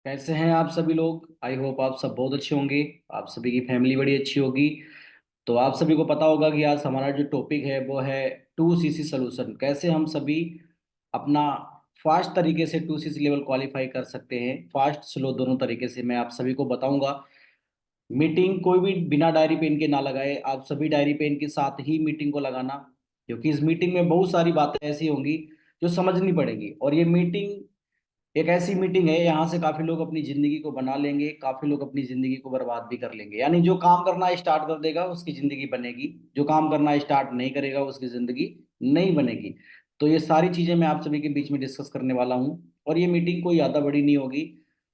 कैसे हैं आप सभी लोग। आई होप आप सब बहुत अच्छे होंगे। आप सभी की फैमिली बड़ी अच्छी होगी। तो आप सभी को पता होगा कि आज हमारा जो टॉपिक है वो है 2CC सोल्यूशन। कैसे हम सभी अपना फास्ट तरीके से 2CC लेवल क्वालिफाई कर सकते हैं। फास्ट स्लो दोनों तरीके से मैं आप सभी को बताऊंगा। मीटिंग कोई भी बिना डायरी पेन के ना लगाए। आप सभी डायरी पेन के साथ ही मीटिंग को लगाना, क्योंकि इस मीटिंग में बहुत सारी बातें ऐसी होंगी जो समझनी पड़ेगी। और ये मीटिंग एक ऐसी मीटिंग है, यहाँ से काफी लोग अपनी जिंदगी को बना लेंगे, काफी लोग अपनी जिंदगी को बर्बाद भी कर लेंगे। यानी जो काम करना स्टार्ट कर देगा उसकी जिंदगी बनेगी, जो काम करना स्टार्ट नहीं करेगा उसकी जिंदगी नहीं बनेगी। तो ये सारी चीजें मैं आप सभी के बीच में डिस्कस करने वाला हूँ। और ये मीटिंग कोई ज्यादा बड़ी नहीं होगी।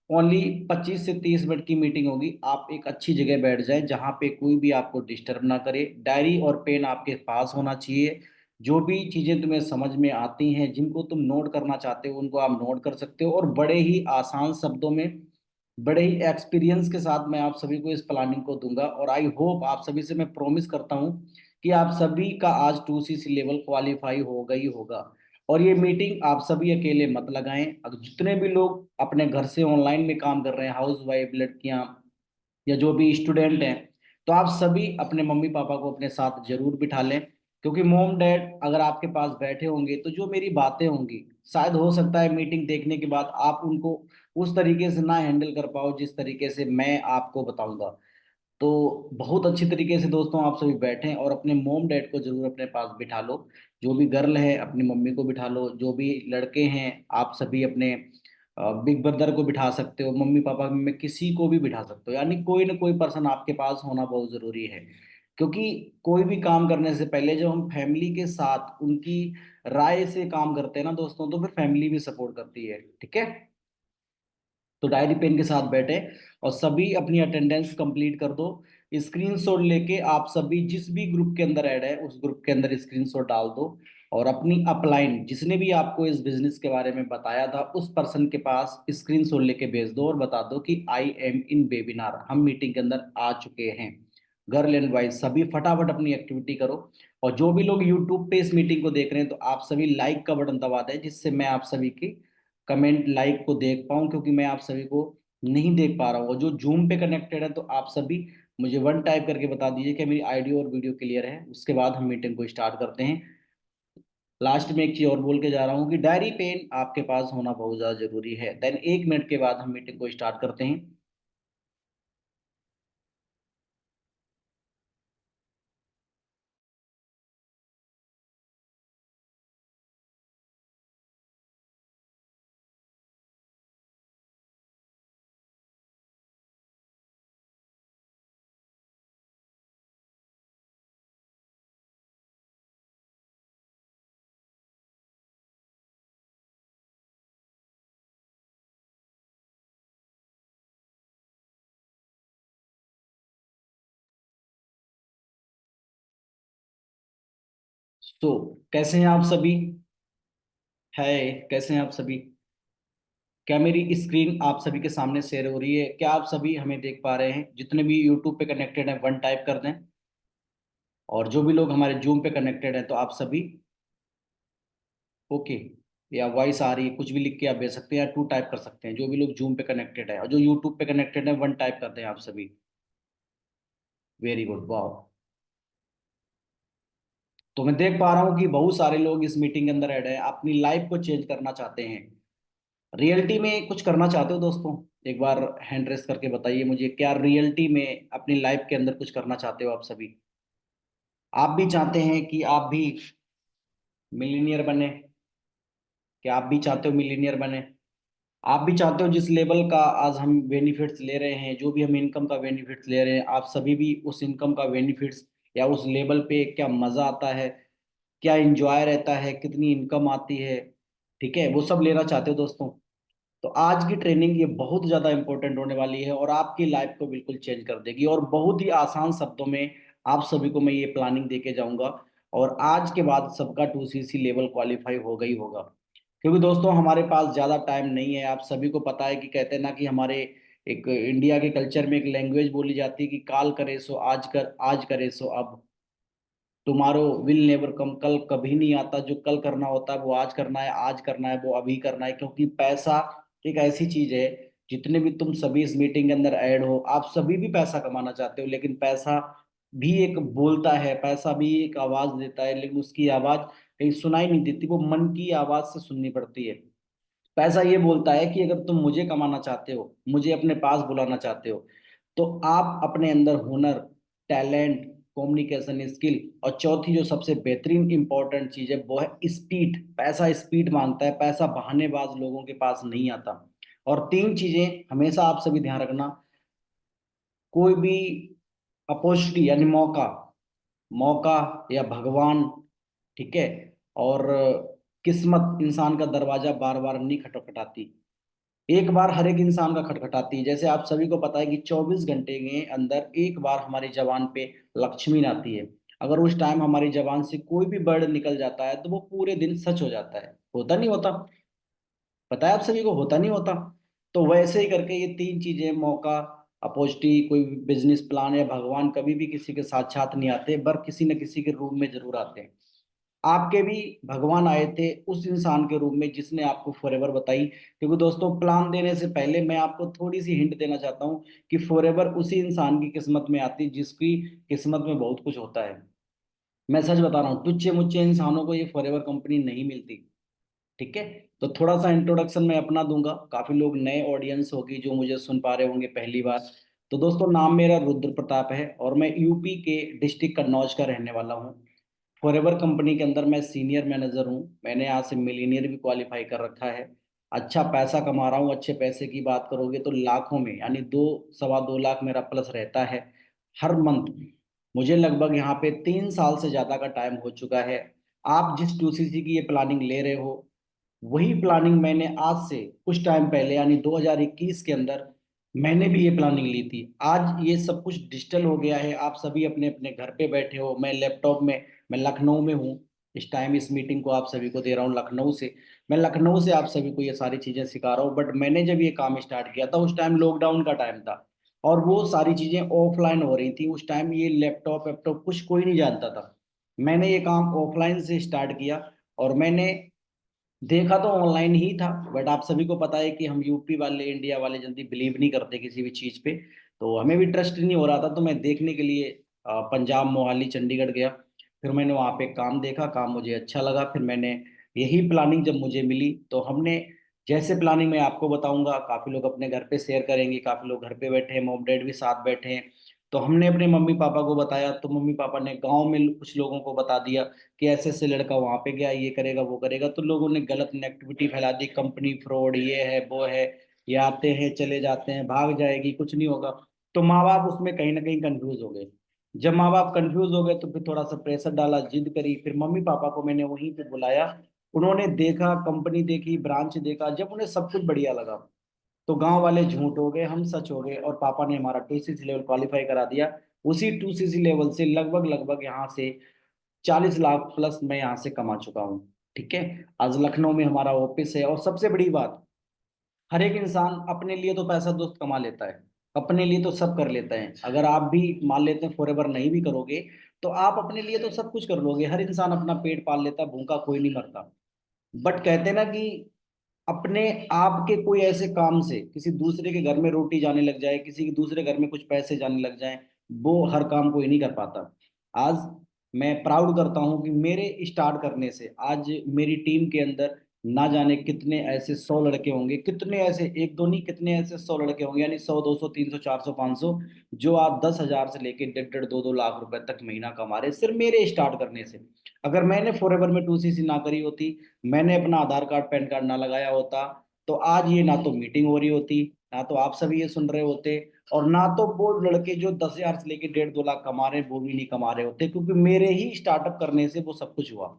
ओनली 25 से 30 मिनट की मीटिंग होगी। आप एक अच्छी जगह बैठ जाएं जहाँ पे कोई भी आपको डिस्टर्ब ना करे। डायरी और पेन आपके पास होना चाहिए। जो भी चीजें तुम्हें समझ में आती हैं, जिनको तुम नोट करना चाहते हो, उनको आप नोट कर सकते हो। और बड़े ही आसान शब्दों में, बड़े ही एक्सपीरियंस के साथ मैं आप सभी को इस प्लानिंग को दूंगा। और आई होप आप सभी से मैं प्रॉमिस करता हूं कि आप सभी का आज 2CC लेवल क्वालिफाई होगा ही होगा। और ये मीटिंग आप सभी अकेले मत लगाएं। अगर जितने भी लोग अपने घर से ऑनलाइन में काम कर रहे हैं, हाउस वाइफ लड़कियां या जो भी स्टूडेंट हैं, तो आप सभी अपने मम्मी पापा को अपने साथ जरूर बिठा लें। क्योंकि मोम डैड अगर आपके पास बैठे होंगे तो जो मेरी बातें होंगी, शायद हो सकता है मीटिंग देखने के बाद आप उनको उस तरीके से ना हैंडल कर पाओ जिस तरीके से मैं आपको बताऊंगा। तो बहुत अच्छी तरीके से दोस्तों आप सभी बैठें और अपने मोम डैड को जरूर अपने पास बिठा लो। जो भी गर्ल है अपनी मम्मी को बिठा लो, जो भी लड़के हैं आप सभी अपने बिग ब्रदर को बिठा सकते हो, मम्मी पापा में किसी को भी बिठा सकते हो। यानी कोई ना कोई पर्सन आपके पास होना बहुत जरूरी है। क्योंकि कोई भी काम करने से पहले जब हम फैमिली के साथ उनकी राय से काम करते हैं ना दोस्तों, तो फिर फैमिली भी सपोर्ट करती है। ठीक है। तो डायरी पेन के साथ बैठे और सभी अपनी अटेंडेंस कंप्लीट कर दो। स्क्रीनशॉट लेके आप सभी जिस भी ग्रुप के अंदर ऐड है उस ग्रुप के अंदर स्क्रीनशॉट डाल दो। और अपनी अपलाइन जिसने भी आपको इस बिजनेस के बारे में बताया था उस पर्सन के पास स्क्रीनशॉट लेके भेज दो और बता दो कि आई एम इन वेबिनार, हम मीटिंग के अंदर आ चुके हैं। गर्ल एंड बॉयज सभी फटाफट अपनी एक्टिविटी करो। और जो भी लोग यूट्यूब पे इस मीटिंग को देख रहे हैं तो आप सभी लाइक का बटन दबा दें, जिससे मैं आप सभी की कमेंट लाइक को देख पाऊं। क्योंकि मैं आप सभी को नहीं देख पा रहा हूँ। और जो जूम पे कनेक्टेड है तो आप सभी मुझे वन टाइप करके बता दीजिए कि मेरी ऑडियो और वीडियो क्लियर है। उसके बाद हम मीटिंग को स्टार्ट करते हैं। लास्ट में एक चीज और बोल के जा रहा हूँ कि डायरी पेन आपके पास होना बहुत ज्यादा जरूरी है। देन 1 मिनट के बाद हम मीटिंग को स्टार्ट करते हैं। तो कैसे हैं आप सभी। है, कैसे हैं आप सभी। क्या मेरी स्क्रीन आप सभी के सामने शेयर हो रही है? क्या आप सभी हमें देख पा रहे हैं? जितने भी यूट्यूब पे कनेक्टेड हैं वन टाइप कर दें। और जो भी लोग हमारे जूम पे कनेक्टेड हैं तो आप सभी ओके, या वॉइस आ रही है, कुछ भी लिख के आप भेज सकते हैं या टू टाइप कर सकते हैं। जो भी लोग जूम पे कनेक्टेड है और जो यूट्यूब पे कनेक्टेड है वन टाइप करते हैं आप सभी। वेरी गुड, वाह। तो मैं देख पा रहा हूँ कि बहुत सारे लोग इस मीटिंग के अंदर ऐड है, अपनी लाइफ को चेंज करना चाहते हैं। रियलिटी में कुछ करना चाहते हो दोस्तों? एक बार हैंड रेस करके बताइए मुझे, क्या रियलिटी में अपनी लाइफ के अंदर कुछ करना चाहते हो आप सभी? आप भी चाहते हैं कि आप भी मिलीनियर बने? क्या आप भी चाहते हो मिलीनियर बने? आप भी चाहते हो जिस लेवल का आज हम बेनिफिट्स ले रहे हैं, जो भी हम इनकम का बेनिफिट्स ले रहे हैं, आप सभी भी उस इनकम का बेनिफिट्स या उस लेवल पे क्या मजा आता है, क्या इंजॉय रहता है, कितनी इनकम आती है, ठीक है, वो सब लेना चाहते हो दोस्तों? तो आज की ट्रेनिंग ये बहुत ज्यादा इंपॉर्टेंट होने वाली है और आपकी लाइफ को बिल्कुल चेंज कर देगी। और बहुत ही आसान शब्दों में आप सभी को मैं ये प्लानिंग देके जाऊंगा। और आज के बाद सबका 2CC लेवल क्वालिफाई होगा ही होगा। क्योंकि दोस्तों हमारे पास ज्यादा टाइम नहीं है। आप सभी को पता है कि कहते हैं ना कि हमारे एक इंडिया के कल्चर में एक लैंग्वेज बोली जाती है कि काल करे सो आज कर, आज करे सो अब, टुमारो विल नेवर कम, कल कभी नहीं आता। जो कल करना होता है वो आज करना है, आज करना है वो अभी करना है। क्योंकि पैसा एक ऐसी चीज है जितने भी तुम सभी इस मीटिंग के अंदर ऐड हो, आप सभी भी पैसा कमाना चाहते हो, लेकिन पैसा भी एक बोलता है, पैसा भी एक आवाज देता है, लेकिन उसकी आवाज कहीं सुनाई नहीं देती, वो मन की आवाज से सुननी पड़ती है। पैसा ये बोलता है कि अगर तुम मुझे कमाना चाहते हो, मुझे अपने पास बुलाना चाहते हो, तो आप अपने अंदर हुनर, टैलेंट, कम्युनिकेशन स्किल, और चौथी जो सबसे बेहतरीन इंपॉर्टेंट चीज है वो है स्पीड। पैसा स्पीड मांगता है, पैसा बहानेबाज लोगों के पास नहीं आता। और तीन चीजें हमेशा आप सभी ध्यान रखना, कोई भी अपॉर्चुनिटी यानी मौका, मौका या भगवान, ठीक है, और किस्मत इंसान का दरवाजा बार बार नहीं खटखटाती, एक बार हर एक इंसान का खटखटाती है। जैसे आप सभी को पता है कि 24 घंटे के अंदर एक बार हमारी जबान पे लक्ष्मी आती है। अगर उस टाइम हमारी जबान से कोई भी वर्ड निकल जाता है तो वो पूरे दिन सच हो जाता है, होता नहीं होता? पता है आप सभी को, होता नहीं होता? तो वैसे ही करके ये तीन चीजें, मौका, अपॉर्चुनिटी, कोई बिजनेस प्लान या भगवान, कभी भी किसी के साक्षात नहीं आते, पर किसी न किसी के रूप में जरूर आते हैं। आपके भी भगवान आए थे उस इंसान के रूप में जिसने आपको फॉरएवर बताई। क्योंकि दोस्तों, प्लान देने से पहले मैं आपको थोड़ी सी हिंट देना चाहता हूँ कि फॉरएवर उसी इंसान की किस्मत में आती जिसकी किस्मत में बहुत कुछ होता है। मैं सच बता रहा हूँ, टुच्चे मुच्चे इंसानों को ये फॉरएवर कंपनी नहीं मिलती। ठीक है, तो थोड़ा सा इंट्रोडक्शन मैं अपना दूंगा, काफी लोग नए ऑडियंस होगी जो मुझे सुन पा रहे होंगे पहली बार। तो दोस्तों, नाम मेरा रुद्र प्रताप है और मैं यूपी के डिस्ट्रिक्ट कन्नौज का रहने वाला हूँ। फॉरएवर कंपनी के अंदर मैं सीनियर मैनेजर हूँ। मैंने यहाँ से मिलीनियर भी क्वालिफाई कर रखा है। अच्छा पैसा कमा रहा हूँ। अच्छे पैसे की बात करोगे तो लाखों में, यानी 2 सवा 2 लाख मेरा प्लस रहता है हर मंथ। मुझे लगभग यहाँ पे 3 साल से ज्यादा का टाइम हो चुका है। आप जिस 2सीसी की ये प्लानिंग ले रहे हो, वही प्लानिंग मैंने आज से कुछ टाइम पहले यानी 2021 के अंदर मैंने भी ये प्लानिंग ली थी। आज ये सब कुछ डिजिटल हो गया है, आप सभी अपने अपने घर पे बैठे हो, मैं लैपटॉप में, मैं लखनऊ में हूँ इस टाइम, इस मीटिंग को आप सभी को दे रहा हूँ लखनऊ से। मैं लखनऊ से आप सभी को ये सारी चीजें सिखा रहा हूँ, बट मैंने जब ये काम स्टार्ट किया था उस टाइम लॉकडाउन का टाइम था और वो सारी चीजें ऑफलाइन हो रही थी। उस टाइम ये लैपटॉप वैपटॉप कुछ कोई नहीं जानता था। मैंने ये काम ऑफलाइन से स्टार्ट किया और मैंने देखा तो ऑनलाइन ही था, बट आप सभी को पता है कि हम यूपी वाले, इंडिया वाले जल्दी बिलीव नहीं करते किसी भी चीज पे। तो हमें भी ट्रस्ट नहीं हो रहा था, तो मैं देखने के लिए पंजाब, मोहाली, चंडीगढ़ गया। फिर मैंने वहाँ पे काम देखा, काम मुझे अच्छा लगा। फिर मैंने यही प्लानिंग जब मुझे मिली तो हमने, जैसे प्लानिंग मैं आपको बताऊंगा, काफी लोग अपने घर पे शेयर करेंगे, काफी लोग घर पे बैठे हैं, मॉम डैड भी साथ बैठे हैं। तो हमने अपने मम्मी पापा को बताया, तो मम्मी पापा ने गांव में कुछ लोगों को बता दिया कि ऐसे ऐसे लड़का वहां पे गया, ये करेगा वो करेगा। तो लोगों ने गलत नेगेटिविटी फैला दी, कंपनी फ्रॉड, ये है वो है, ये आते हैं चले जाते हैं, भाग जाएगी, कुछ नहीं होगा। तो माँ बाप उसमें कहीं ना कहीं कंफ्यूज हो गए। जब माँ बाप कंफ्यूज हो गए तो फिर थोड़ा सा प्रेशर डाला, जिद करी। फिर मम्मी पापा को मैंने वहीं पे बुलाया, उन्होंने देखा, कंपनी देखी, ब्रांच देखा। जब उन्हें सब कुछ बढ़िया लगा तो गांव वाले झूठ हो गए, हम सच हो गए, और पापा ने हमारा 2सीसी लेवल क्वालिफाई करा दिया। उसी 2सीसी लेवल से लगभग लगभग यहाँ से 40 लाख प्लस मैं यहाँ से कमा चुका हूँ। ठीक है, आज लखनऊ में हमारा ऑफिस है। और सबसे बड़ी बात, हर एक इंसान अपने लिए तो पैसा दोस्त कमा लेता है, अपने लिए तो सब कर लेता है। अगर आप भी मान लेते हैं फॉरएवर नहीं भी करोगे तो आप अपने लिए तो सब कुछ कर लोगे। हर इंसान अपना पेट पाल लेता है, भूखा कोई नहीं मरता। बट कहते हैं ना कि अपने आप के कोई ऐसे काम से किसी दूसरे के घर में रोटी जाने लग जाए, किसी के दूसरे घर में कुछ पैसे जाने लग जाए, वो हर काम कोई नहीं कर पाता। आज मैं प्राउड करता हूं कि मेरे स्टार्ट करने से आज मेरी टीम के अंदर ना जाने कितने ऐसे 100 लड़के होंगे, कितने ऐसे, एक दो नहीं, कितने ऐसे 100 लड़के होंगे, यानी 100, 200, 300, 400, 500, जो आज 10,000 से लेके 1.5, 1.5, 2 2 लाख रुपए तक महीना कमा रहे सिर्फ मेरे स्टार्ट करने से। अगर मैंने फॉरएवर में 2सीसी ना करी होती, मैंने अपना आधार कार्ड पैन कार्ड ना लगाया होता, तो आज ये ना तो मीटिंग हो रही होती, ना तो आप सभी ये सुन रहे होते, और ना तो वो लड़के जो 10,000 से लेके 1.5 2 लाख कमा रहे हैं वो भी नहीं कमा रहे होते, क्योंकि मेरे ही स्टार्टअप करने से वो सब कुछ हुआ।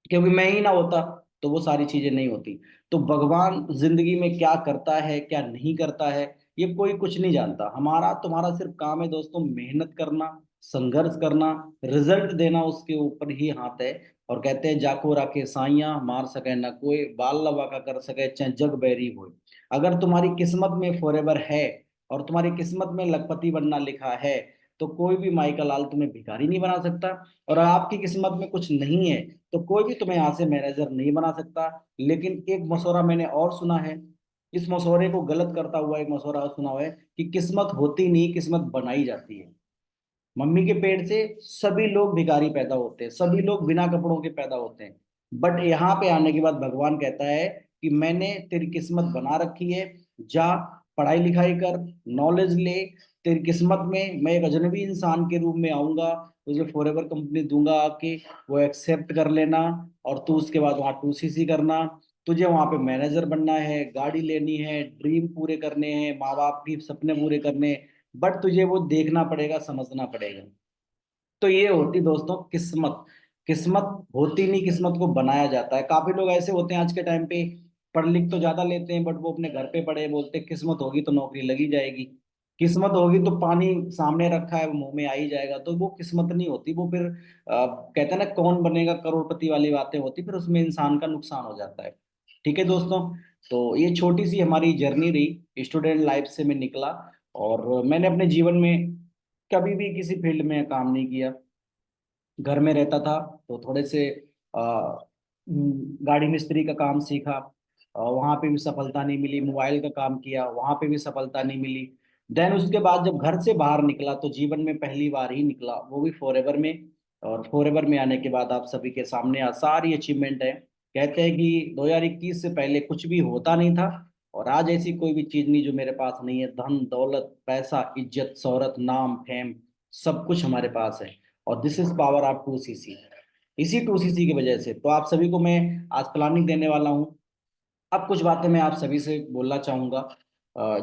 क्योंकि मैं ही ना होता तो वो सारी चीजें नहीं होती। तो भगवान जिंदगी में क्या करता है क्या नहीं करता है ये कोई कुछ नहीं जानता। हमारा तुम्हारा सिर्फ काम है दोस्तों, मेहनत करना, संघर्ष करना, रिजल्ट देना उसके ऊपर ही हाथ है। और कहते हैं जाको राखे साइया मार सके ना कोई, बाल लवा का कर सके चाहे जग बैरी होए। अगर तुम्हारी किस्मत में फॉरएवर है और तुम्हारी किस्मत में लखपति बनना लिखा है, तो कोई भी माई का लाल तुम्हें भिखारी नहीं बना सकता। और आपकी किस्मत में कुछ नहीं है तो कोई भी तुम्हें यहाँ से मैनेजर नहीं बना सकता। लेकिन एक मशवरा मैंने और सुना है, इस मशवरे को गलत करता हुआ एक मशवरा सुना हुआ है कि किस्मत होती नहीं, किस्मत बनाई जाती है। मम्मी के पेट से सभी लोग भिखारी पैदा होते हैं, सभी लोग बिना कपड़ों के पैदा होते हैं। बट यहाँ पे आने के बाद भगवान कहता है कि मैंने तेरी किस्मत बना रखी है, जा पढ़ाई लिखाई कर, नॉलेज ले। तेरी किस्मत में मैं एक अजनबी इंसान के रूप में आऊंगा, तुझे फॉरएवर कंपनी दूंगा आके, वो एक्सेप्ट कर लेना। और तू उसके बाद वहाँ 2CC करना। तुझे वहां पे मैनेजर बनना है, गाड़ी लेनी है, ड्रीम पूरे करने हैं, माँ बाप की सपने पूरे करने हैं। बट तुझे वो देखना पड़ेगा, समझना पड़ेगा। तो ये होती दोस्तों किस्मत। किस्मत होती नहीं, किस्मत को बनाया जाता है। काफी लोग ऐसे होते हैं आज के टाइम पे, पढ़ लिख तो ज्यादा लेते हैं बट वो अपने घर पे पड़े बोलते हैं किस्मत होगी तो नौकरी लगी जाएगी, किस्मत होगी तो पानी सामने रखा है वो मुंह में आ ही जाएगा। तो वो किस्मत नहीं होती, वो फिर कहते हैं ना कौन बनेगा करोड़पति वाली बातें होती, फिर उसमें इंसान का नुकसान हो जाता है। ठीक है दोस्तों, तो ये छोटी सी हमारी जर्नी रही, स्टूडेंट लाइफ से मैं निकला। और मैंने अपने जीवन में कभी भी किसी फील्ड में काम नहीं किया, घर में रहता था। तो थोड़े से गाड़ी मिस्त्री का काम सीखा, वहां पे भी सफलता नहीं मिली। मोबाइल का काम किया, वहां पे भी सफलता नहीं मिली। देन उसके बाद जब घर से बाहर निकला तो जीवन में पहली बार ही निकला, वो भी फॉरएवर में। और फॉरएवर में आने के बाद आप सभी के सामने आज सारी अचीवमेंट है। कहते हैं कि 2021 से पहले कुछ भी होता नहीं था, और आज ऐसी कोई भी चीज नहीं जो मेरे पास नहीं है। धन दौलत पैसा इज्जत शोहरत नाम फेम, सब कुछ हमारे पास है। और this is power of 2CC। इसी 2CC की वजह से तो आप सभी को मैं आज प्लानिंग देने वाला हूँ। अब कुछ बातें मैं आप सभी से बोलना चाहूंगा।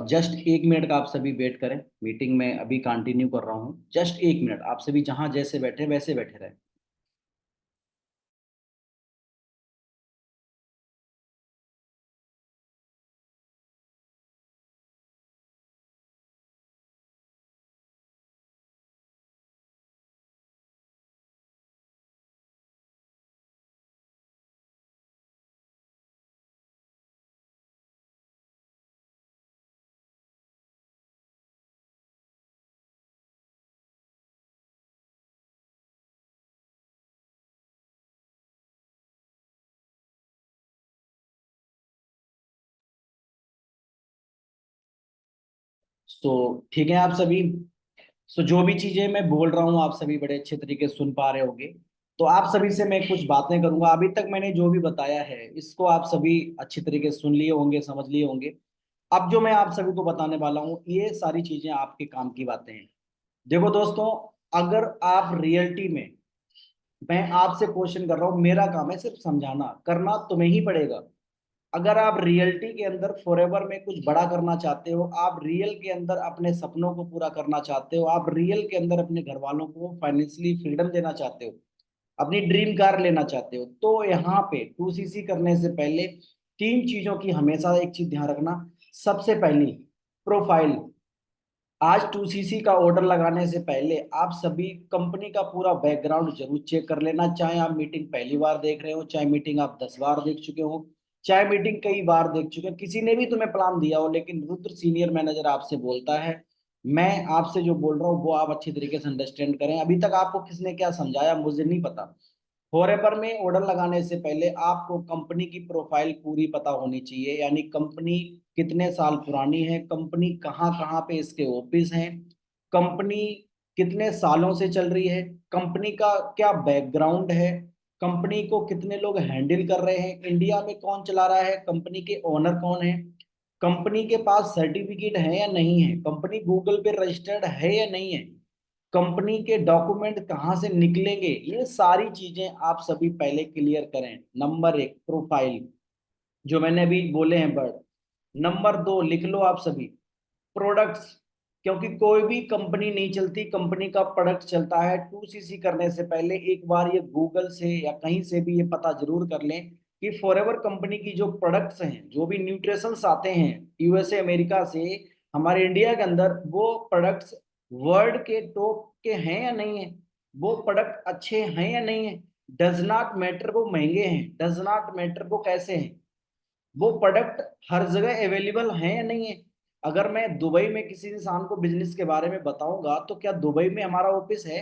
जस्ट 1 मिनट का आप सभी वेट करें, मीटिंग में अभी कंटिन्यू कर रहा हूँ। जस्ट 1 मिनट, आप सभी जहां जैसे बैठे वैसे बैठे रहे। सो ठीक है आप सभी। सो जो भी चीजें मैं बोल रहा हूँ आप सभी बड़े अच्छे तरीके से सुन पा रहे होंगे। तो आप सभी से मैं कुछ बातें करूंगा, अभी तक मैंने जो भी बताया है इसको आप सभी अच्छी तरीके से सुन लिए होंगे, समझ लिए होंगे। अब जो मैं आप सभी को बताने वाला हूँ ये सारी चीजें आपके काम की बातें हैं। देखो दोस्तों, अगर आप रियलिटी में, मैं आपसे क्वेश्चन कर रहा हूँ, मेरा काम है सिर्फ समझाना, करना तुम्हें ही पड़ेगा। अगर आप रियलिटी के अंदर फॉरएवर में कुछ बड़ा करना चाहते हो, आप रियल के अंदर अपने सपनों को पूरा करना चाहते हो, आप रियल के अंदर अपने घर वालों को फाइनेंशियली फ्रीडम देना चाहते हो, अपनी ड्रीम कार लेना चाहते हो, तो यहाँ पे 2CC करने से पहले 3 चीजों की हमेशा एक चीज ध्यान रखना। सबसे पहली, प्रोफाइल। आज 2CC का ऑर्डर लगाने से पहले आप सभी कंपनी का पूरा बैकग्राउंड जरूर चेक कर लेना, चाहे आप मीटिंग पहली बार देख रहे हो, चाहे मीटिंग आप 10 बार देख चुके हो, चाहे मीटिंग कई बार देख चुके हो, किसी ने भी तुम्हें प्लान दिया हो, लेकिन रुद्र सीनियर मैनेजर आपसे बोलता है मैं आपसे जो बोल रहा हूँ वो आप अच्छी तरीके से अंडरस्टैंड करें। अभी तक आपको किसने क्या समझाया मुझे नहीं पता। फॉरएवर में ऑर्डर लगाने से पहले आपको कंपनी की प्रोफाइल पूरी पता होनी चाहिए, यानी कंपनी कितने साल पुरानी है, कंपनी कहाँ कहाँ पे इसके ऑफिस हैं, कंपनी कितने सालों से चल रही है, कंपनी का क्या बैकग्राउंड है, कंपनी को कितने लोग हैंडल कर रहे हैं, इंडिया में कौन चला रहा है, कंपनी के ओनर कौन है, कंपनी के पास सर्टिफिकेट है या नहीं है, कंपनी गूगल पे रजिस्टर्ड है या नहीं है, कंपनी के डॉक्यूमेंट कहाँ से निकलेंगे, ये सारी चीजें आप सभी पहले क्लियर करें। नंबर 1 प्रोफाइल, जो मैंने अभी बोले हैं वर्ड। नंबर 2 लिख लो आप सभी, प्रोडक्ट्स। क्योंकि कोई भी कंपनी नहीं चलती, कंपनी का प्रोडक्ट चलता है। 2CC करने से पहले एक बार ये गूगल से या कहीं से भी ये पता जरूर कर लें कि फॉरएवर कंपनी की जो प्रोडक्ट्स हैं, जो भी न्यूट्रिशंस आते हैं USA अमेरिका से हमारे इंडिया के अंदर, वो प्रोडक्ट्स वर्ल्ड के टॉप के हैं या नहीं है, वो प्रोडक्ट अच्छे हैं या नहीं है। डज नॉट मैटर वो महंगे हैं, डज नॉट मैटर वो कैसे हैं, वो प्रोडक्ट हर जगह अवेलेबल है या नहीं है। अगर मैं दुबई में किसी इंसान को बिजनेस के बारे में बताऊंगा तो क्या दुबई में हमारा ऑफिस है,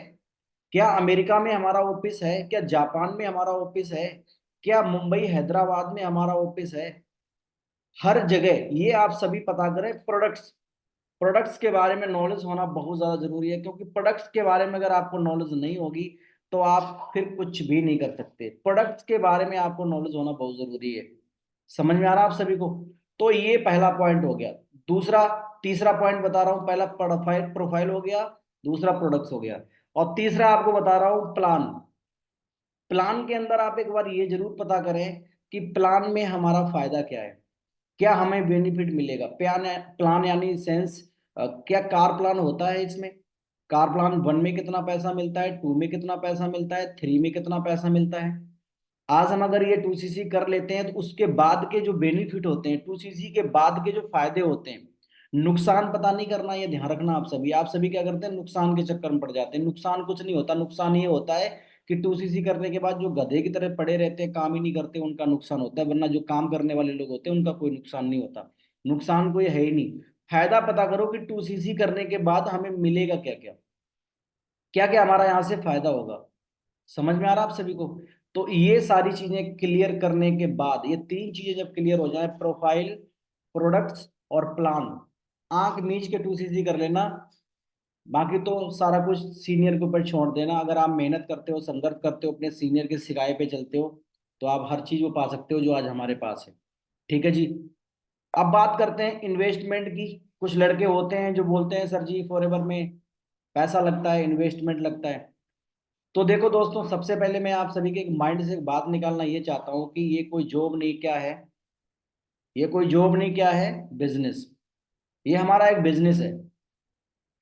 क्या अमेरिका में हमारा ऑफिस है, क्या जापान में हमारा ऑफिस है, क्या मुंबई हैदराबाद में हमारा ऑफिस है, हर जगह ये आप सभी पता करें। प्रोडक्ट्स, प्रोडक्ट्स के बारे में नॉलेज होना बहुत ज्यादा जरूरी है, क्योंकि प्रोडक्ट्स के बारे में अगर आपको नॉलेज नहीं होगी तो आप फिर कुछ भी नहीं कर सकते। प्रोडक्ट्स के बारे में आपको नॉलेज होना बहुत जरूरी है। समझ में आ रहा है आप सभी को? तो ये पहला पॉइंट हो गया। दूसरा, तीसरा पॉइंट बता रहा हूँ। पहला प्रोफाइल, प्रोफाइल हो गया। दूसरा प्रोडक्ट्स हो गया। और तीसरा आपको बता रहा हूँ प्लान। प्लान के अंदर आप एक बार ये जरूर पता करें कि प्लान में हमारा फायदा क्या है, क्या हमें बेनिफिट मिलेगा। प्लान, प्लान यानी सेंस, क्या कार प्लान होता है इसमें? कार प्लान वन में कितना पैसा मिलता है, टू में कितना पैसा मिलता है, थ्री में कितना पैसा मिलता है। आज हम अगर ये टू सीसी कर लेते हैं तो उसके बाद के जो बेनिफिट होते हैं, टू सीसी के बाद के जो फायदे होते हैं, नुकसान पता नहीं करना, ये ध्यान रखना। आप सभी क्या करते हैं, नुकसान के चक्कर में पड़ जाते हैं। नुकसान कुछ नहीं होता। नुकसान ये होता है कि टू सीसी करने के बाद जो गधे की तरह पड़े रहते हैं, काम ही नहीं करते, उनका नुकसान होता है। वरना जो काम करने वाले लोग होते हैं उनका कोई नुकसान नहीं होता। नुकसान कोई है ही नहीं। फायदा पता करो कि टू सीसी करने के बाद हमें मिलेगा क्या क्या, क्या क्या हमारा यहाँ से फायदा होगा। समझ में आ रहा आप सभी को? तो ये सारी चीजें क्लियर करने के बाद, ये तीन चीजें जब क्लियर हो जाए, प्रोफाइल, प्रोडक्ट्स और प्लान, आंख मीच के टू सीसी कर लेना। बाकी तो सारा कुछ सीनियर के ऊपर छोड़ देना। अगर आप मेहनत करते हो, संघर्ष करते हो, अपने सीनियर के सिखाए पे चलते हो, तो आप हर चीज वो पा सकते हो जो आज हमारे पास है। ठीक है जी। अब बात करते हैं इन्वेस्टमेंट की। कुछ लड़के होते हैं जो बोलते हैं सर जी फॉरएवर में पैसा लगता है, इन्वेस्टमेंट लगता है। तो देखो दोस्तों, सबसे पहले मैं आप सभी के एक माइंड से एक बात निकालना ये चाहता हूँ कि ये कोई जॉब नहीं, क्या है, ये कोई जॉब नहीं, क्या है, बिजनेस। ये हमारा एक बिजनेस है।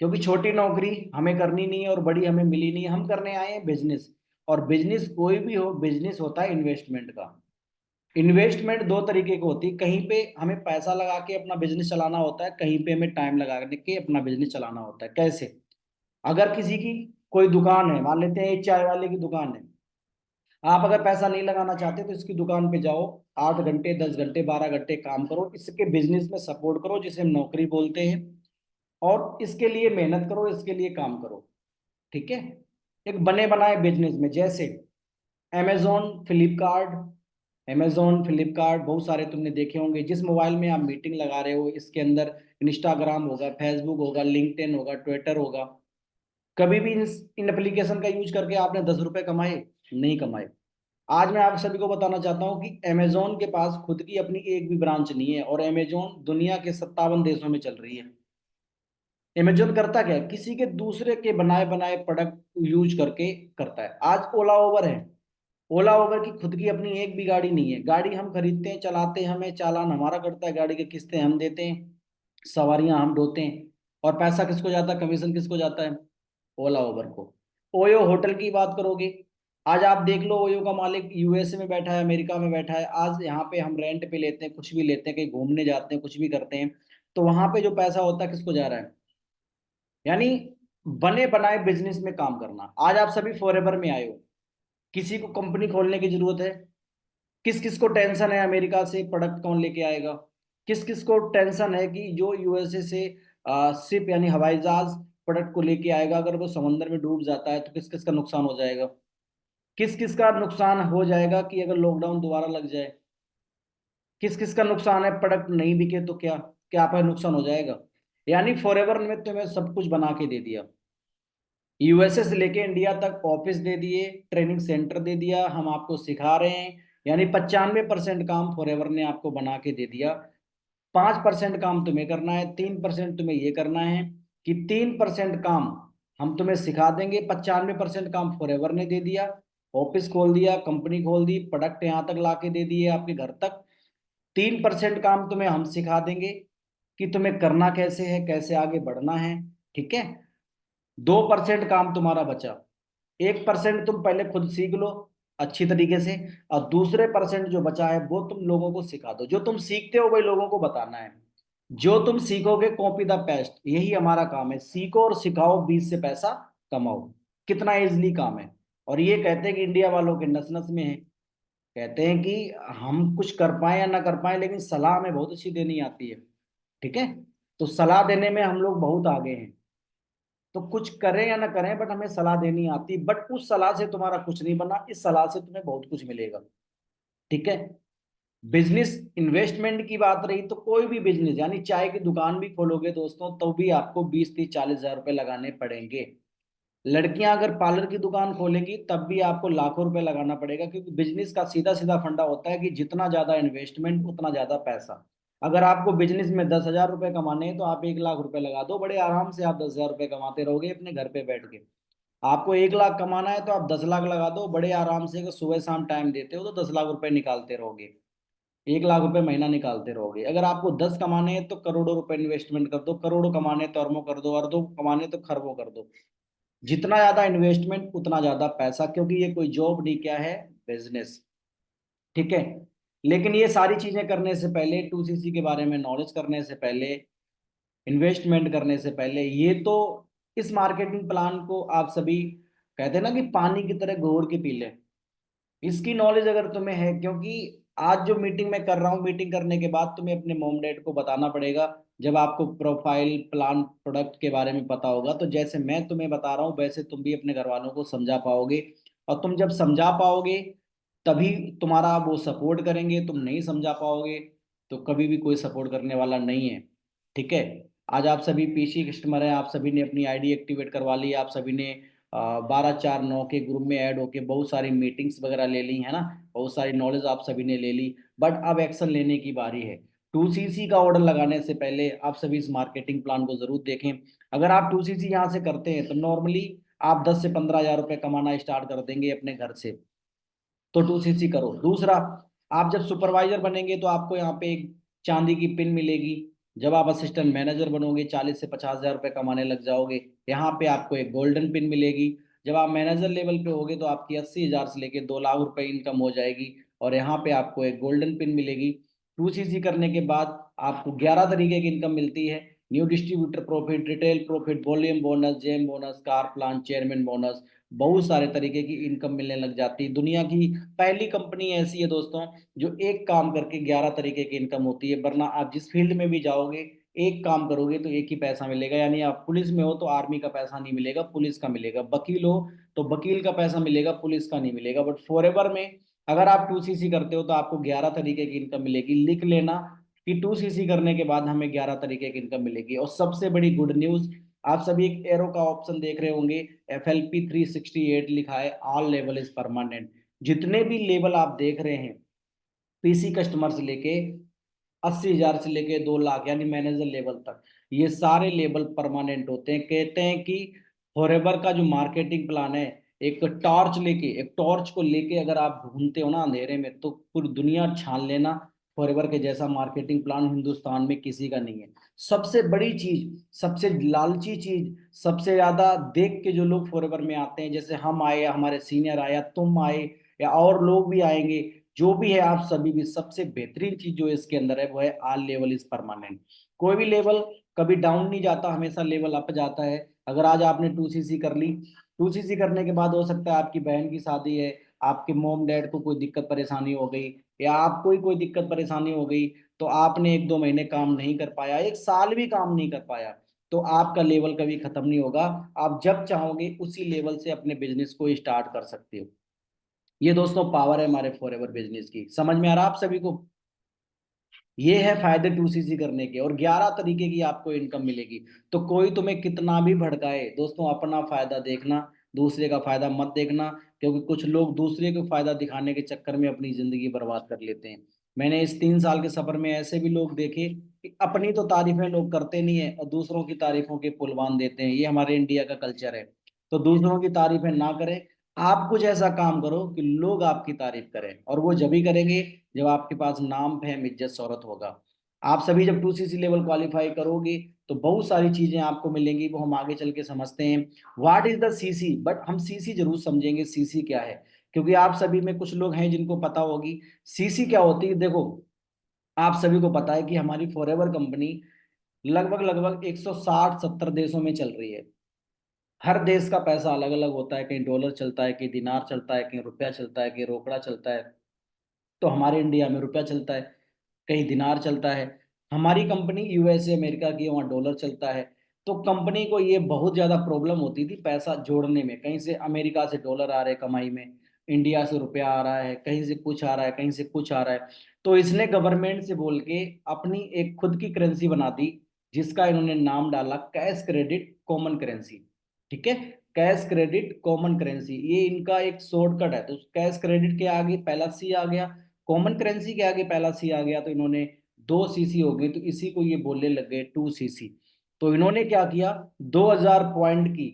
क्योंकि छोटी नौकरी हमें करनी नहीं है और बड़ी हमें मिली नहीं है, हम करने आए हैं बिजनेस। और बिजनेस कोई भी हो, बिजनेस होता है इन्वेस्टमेंट का। इन्वेस्टमेंट दो तरीके की होती है। कहीं पे हमें पैसा लगा के अपना बिजनेस चलाना होता है, कहीं पे हमें टाइम लगा के अपना बिजनेस चलाना होता है। कैसे? अगर किसी की कोई दुकान है, मान लेते हैं एक चाय वाले की दुकान है, आप अगर पैसा नहीं लगाना चाहते तो इसकी दुकान पे जाओ, 8 घंटे, 10 घंटे, 12 घंटे काम करो, इसके बिजनेस में सपोर्ट करो जिसे हम नौकरी बोलते हैं, और इसके लिए मेहनत करो, इसके लिए काम करो। ठीक है? एक बने बनाए बिजनेस में, जैसे अमेजोन, फ्लिपकार्ट, अमेजोन, फ्लिपकार्ट बहुत सारे तुमने देखे होंगे। जिस मोबाइल में आप मीटिंग लगा रहे हो, इसके अंदर इंस्टाग्राम होगा, फेसबुक होगा, लिंक्डइन होगा, ट्विटर होगा। कभी भी इन एप्लीकेशन का यूज करके आपने 10 रुपए कमाए? नहीं कमाए। आज मैं आप सभी को बताना चाहता हूं कि अमेजोन के पास खुद की अपनी एक भी ब्रांच नहीं है, और अमेजोन दुनिया के 57 देशों में चल रही है। अमेजोन करता क्या है, किसी के दूसरे के बनाए बनाए प्रोडक्ट यूज करके करता है। आज ओला ओवर है, ओला ओवर की खुद की अपनी एक भी गाड़ी नहीं है। गाड़ी हम खरीदते हैं, चलाते हैं, हमें चालान हमारा कटता है, गाड़ी की किस्तें हम देते हैं, सवारियां हम ढोते हैं, और पैसा किसको जाता है, कमीशन किसको जाता है? ओला उबर को। ओयो होटल की बात करोगे, आज आप देख लो, ओयो का मालिक यूएसए में बैठा है, अमेरिका में बैठा है। आज यहाँ पे हम रेंट पे लेते हैं, कुछ भी लेते हैं, कहीं घूमने जाते हैं, कुछ भी करते हैं, तो वहां पे जो पैसा होता है किसको जा रहा है? यानी बने बनाए बिजनेस में काम करना। आज आप सभी फॉरएवर में आए हो, किसी को कंपनी खोलने की जरूरत है? किस किस को टेंशन है अमेरिका से प्रोडक्ट कौन लेके आएगा? किस किस को टेंशन है कि जो यूएसए से शिप यानी हवाई जहाज प्रोडक्ट को लेके आएगा, अगर वो समंदर में डूब जाता है तो किस किस का नुकसान हो जाएगा? किस किस का नुकसान हो जाएगा कि अगर लॉकडाउन दोबारा लग जाए? किस किस का नुकसान है, प्रोडक्ट नहीं बिके तो क्या क्या पर नुकसान हो जाएगा? यानी फॉरएवर ने तुम्हें सब कुछ बना के दे दिया। यूएसए से लेके इंडिया तक ऑफिस दे दिए, ट्रेनिंग सेंटर दे दिया, हम आपको सिखा रहे हैं। यानी 95% काम फॉरएवर ने आपको बना के दे दिया। 5% काम तुम्हें करना है, 3% तुम्हें ये करना है कि 3% काम हम तुम्हें सिखा देंगे। 95% काम फॉरएवर ने दे दिया। ऑफिस खोल दिया, कंपनी खोल दी, प्रोडक्ट यहाँ तक ला के दे दिए आपके घर तक। 3% काम तुम्हें हम सिखा देंगे कि तुम्हें करना कैसे है, कैसे आगे बढ़ना है। ठीक है? 2% काम तुम्हारा बचा। 1% तुम पहले खुद सीख लो अच्छी तरीके से, और दूसरे परसेंट जो बचा है वो तुम लोगों को सिखा दो। जो तुम सीखते हो वही लोगों को बताना है। जो तुम सीखोगे कॉपी द पेस्ट, यही हमारा काम है। सीखो और सिखाओ, 20 से पैसा कमाओ। कितना इजली काम है। और ये कहते हैं कि इंडिया वालों के नस नस में है। कहते हैं कि हम कुछ कर पाए या ना कर पाए, लेकिन सलाह हमें बहुत अच्छी देनी आती है। ठीक है? तो सलाह देने में हम लोग बहुत आगे हैं। तो कुछ करें या ना करें, बट हमें सलाह देनी आती। बट उस सलाह से तुम्हारा कुछ नहीं बना, इस सलाह से तुम्हें बहुत कुछ मिलेगा। ठीक है? बिजनेस इन्वेस्टमेंट की बात रही तो कोई भी बिजनेस, यानी चाय की दुकान भी खोलोगे दोस्तों तो भी आपको 20 30 40 हजार रुपए लगाने पड़ेंगे। लड़कियां अगर पार्लर की दुकान खोलेंगी तब भी आपको लाखों रुपए लगाना पड़ेगा, क्योंकि बिजनेस का सीधा सीधा फंडा होता है कि जितना ज्यादा इन्वेस्टमेंट उतना ज्यादा पैसा। अगर आपको बिजनेस में 10 हजार रुपए कमाने हैं तो आप 1 लाख रुपए लगा दो, बड़े आराम से आप 10 हजार रुपए कमाते रहोगे अपने घर पे बैठ के। आपको 1 लाख कमाना है तो आप 10 लाख लगा दो, बड़े आराम से, अगर सुबह शाम टाइम देते हो तो 10 लाख रुपए निकालते रहोगे। 1 लाख रुपए महीना निकालते रहोगे। अगर आपको 10 कमाने हैं तो करोड़ों रुपए इन्वेस्टमेंट कर दो, करोड़ों कमाने हैं तो अरबों कर दो, अरबों कमाने हैं तो खरबों कर दो। जितना ज्यादा इन्वेस्टमेंट उतना ज्यादा पैसा, क्योंकि ये कोई जॉब नहीं, क्या है, बिजनेस। ठीक है। लेकिन ये सारी चीजें करने से पहले, 2CC के बारे में नॉलेज करने से पहले, इन्वेस्टमेंट करने से पहले, ये तो, इस मार्केटिंग प्लान को आप सभी कहते हैं ना कि पानी की तरह घोर के पी ले। इसकी नॉलेज अगर तुम्हें है, क्योंकि आज जो मीटिंग मैं कर रहा हूँ, मीटिंग करने के बाद तुम्हें अपने मॉम डैड को बताना पड़ेगा। जब आपको प्रोफाइल प्लान प्रोडक्ट के बारे में पता होगा तो जैसे मैं तुम्हें बता रहा हूँ वैसे तुम भी अपने घर वालों को समझा पाओगे। और तुम जब समझा पाओगे तभी तुम्हारा वो सपोर्ट करेंगे, तुम नहीं समझा पाओगे तो कभी भी कोई सपोर्ट करने वाला नहीं है। ठीक है। आज आप सभी पीसी कस्टमर हैं, आप सभी ने अपनी आईडी एक्टिवेट करवा ली, आप सभी ने 12 4 9 के ग्रुप में ऐड होके बहुत सारी मीटिंग्स वगैरह ले ली है ना, बहुत सारी नॉलेज आप सभी ने ले ली। बट अब एक्शन लेने की बारी है। 2CC का ऑर्डर लगाने से पहले आप सभी इस मार्केटिंग प्लान को जरूर देखें। अगर आप 2CC यहाँ से करते हैं तो नॉर्मली आप 10 से 15 हजार रुपये कमाना स्टार्ट कर देंगे अपने घर से। तो 2CC करो। दूसरा, आप जब सुपरवाइजर बनेंगे तो आपको यहाँ पे एक चांदी की पिन मिलेगी। जब आप असिस्टेंट मैनेजर बनोगे 40 से 50 हजार रुपये कमाने लग जाओगे, यहाँ पे आपको एक गोल्डन पिन मिलेगी। जब आप मैनेजर लेवल पे होगे तो आपकी 80 हजार से लेके 2 लाख रुपए इनकम हो जाएगी, और यहाँ पे आपको एक गोल्डन पिन मिलेगी। 2CC करने के बाद आपको 11 तरीके की इनकम मिलती है। New distributor profit, retail profit, volume bonus, gem bonus, car plan, chairman bonus, बहुत सारे तरीके की इनकम मिलने लग जाती है। दुनिया की पहली कंपनी ऐसी है दोस्तों जो एक काम करके 11 तरीके की इनकम होती है। वरना आप जिस फील्ड में भी जाओगे, एक काम करोगे तो एक ही पैसा मिलेगा। यानी आप पुलिस में हो तो आर्मी का पैसा नहीं मिलेगा, पुलिस का मिलेगा। वकील हो तो वकील का पैसा मिलेगा, पुलिस का नहीं मिलेगा। बट फॉरएवर में अगर आप 2CC करते हो तो आपको 11 तरीके की इनकम मिलेगी। लिख लेना कि 2CC करने के बाद हमें 11 तरीके की इनकम मिलेगी। और सबसे बड़ी गुड न्यूज, आप सभी एक एरो का ऑप्शन देख रहे होंगे, FLP 368 लिखा है, ऑल लेवल इज परमानेंट। जितने भी लेवल आप देख रहे हैं, पीसी कस्टमर से लेके 80 हजार से लेके 2 लाख, यानी मैनेजर लेवल तक, ये सारे लेवल परमानेंट होते हैं। कहते हैं कि फॉरएवर का जो मार्केटिंग प्लान है, एक टॉर्च को लेके अगर आप घूमते हो ना अंधेरे में तो पूरी दुनिया छान लेना, फॉरएवर के जैसा मार्केटिंग प्लान हिंदुस्तान में किसी का नहीं है। सबसे बड़ी चीज, सबसे लालची चीज, सबसे ज्यादा देख के जो लोग फॉरएवर में आते हैं, जैसे हम आए, हमारे सीनियर आया, तुम आए, या और लोग भी आएंगे, जो भी है आप सभी भी, सबसे बेहतरीन चीज जो इसके अंदर है वो है ऑल लेवल इज परमानेंट। कोई भी लेवल कभी डाउन नहीं जाता, हमेशा लेवल अप जाता है। अगर आज आपने 2CC कर ली, 2CC करने के बाद हो सकता है आपकी बहन की शादी है, आपके मोम डैड को कोई दिक्कत परेशानी हो गई, या आपको ही कोई दिक्कत परेशानी हो गई, तो आपने 1 2 महीने काम नहीं कर पाया, 1 साल भी काम नहीं कर पाया, तो आपका लेवल कभी खत्म नहीं होगा। आप जब चाहोगे उसी लेवल से अपने बिजनेस को स्टार्ट कर सकते हो। ये दोस्तों पावर है हमारे फॉरएवर बिजनेस की। समझ में आ रहा आप सभी को? ये है फायदे 2CC करने के, और 11 तरीके की आपको इनकम मिलेगी। तो कोई तुम्हें कितना भी भड़काए दोस्तों, अपना फायदा देखना, दूसरे का फायदा मत देखना। क्योंकि कुछ लोग दूसरे को फायदा दिखाने के चक्कर में अपनी जिंदगी बर्बाद कर लेते हैं। मैंने इस 3 साल के सफर में ऐसे भी लोग देखे कि अपनी तो तारीफें लोग करते नहीं है और दूसरों की तारीफों के पुल बांध देते हैं। ये हमारे इंडिया का कल्चर है। तो दूसरों की तारीफें ना करें, आप कुछ ऐसा काम करो कि लोग आपकी तारीफ करें, और वो जब ही करेंगे जब आपके पास नाम फेम इज्जत शोहरत होगा। आप सभी जब 2CC लेवल क्वालिफाई करोगे तो बहुत सारी चीजें आपको मिलेंगी, वो हम आगे चल के समझते हैं। What is the CC, but हम CC जरूर समझेंगे CC क्या है, क्योंकि आप सभी में कुछ लोग हैं जिनको पता होगी CC क्या होती है। देखो, आप सभी को पता है कि हमारी फॉरएवर कंपनी लगभग लगभग 160 70 देशों में चल रही है। हर देश का पैसा अलग अलग होता है, कहीं डॉलर चलता है, कहीं दिनार चलता है, कहीं रुपया चलता है, कहीं रोकड़ा चलता है। तो हमारे इंडिया में रुपया चलता है, कहीं दिनार चलता है। हमारी कंपनी USA अमेरिका की है, वहाँ डॉलर चलता है। तो कंपनी को ये बहुत ज्यादा प्रॉब्लम होती थी पैसा जोड़ने में, कहीं से अमेरिका से डॉलर आ रहे कमाई में, इंडिया से रुपया आ रहा है, कहीं से कुछ आ रहा है, कहीं से कुछ आ रहा है। तो इसने गवर्नमेंट से बोल के अपनी एक खुद की करेंसी बना दी, जिसका इन्होंने नाम डाला कैश क्रेडिट कॉमन करेंसी। ठीक है, कैश क्रेडिट कॉमन करेंसी, ये इनका एक शॉर्टकट है। तो कैश क्रेडिट के आगे पहला सी आ गया, कॉमन करेंसी के आगे पहला सी आ गया, तो इन्होंने दो सीसी हो गई, तो इसी को ये बोलने लग गए टू सीसी। तो इन्होंने क्या किया, 2000 पॉइंट की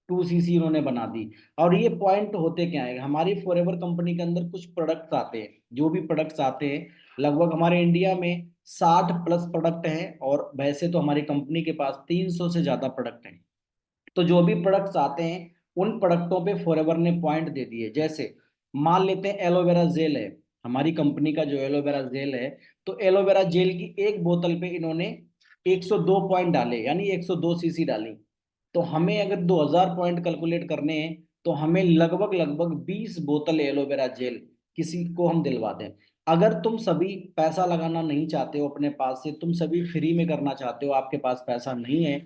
टू सीसी इन्होंने बना दी। और ये पॉइंट होते क्या है, हमारी फॉरएवर कंपनी के अंदर कुछ प्रोडक्ट्स आते हैं, जो भी प्रोडक्ट्स आते हैं लगभग हमारे इंडिया में 60 प्लस प्रोडक्ट हैं, और वैसे तो हमारी कंपनी के पास 300 से ज्यादा प्रोडक्ट हैं। तो जो भी प्रोडक्ट्स आते हैं उन प्रोडक्टों पे फॉरएवर ने पॉइंट दे दिए। जैसे मान लेते हैं एलोवेरा जेल है, हमारी कंपनी का जो एलोवेरा जेल है, तो एलोवेरा जेल की एक बोतल पे इन्होंने 102 पॉइंट डाले, यानी 102 सीसी डाली। तो हमें अगर 2000 पॉइंट कैलकुलेट करने हैं, तो हमें लगभग लगभग 20 बोतल एलोवेरा जेल किसी को हम दिलवा दें। अगर तुम सभी पैसा लगाना नहीं चाहते हो अपने पास से, तुम सभी फ्री में करना चाहते हो, आपके पास पैसा नहीं है,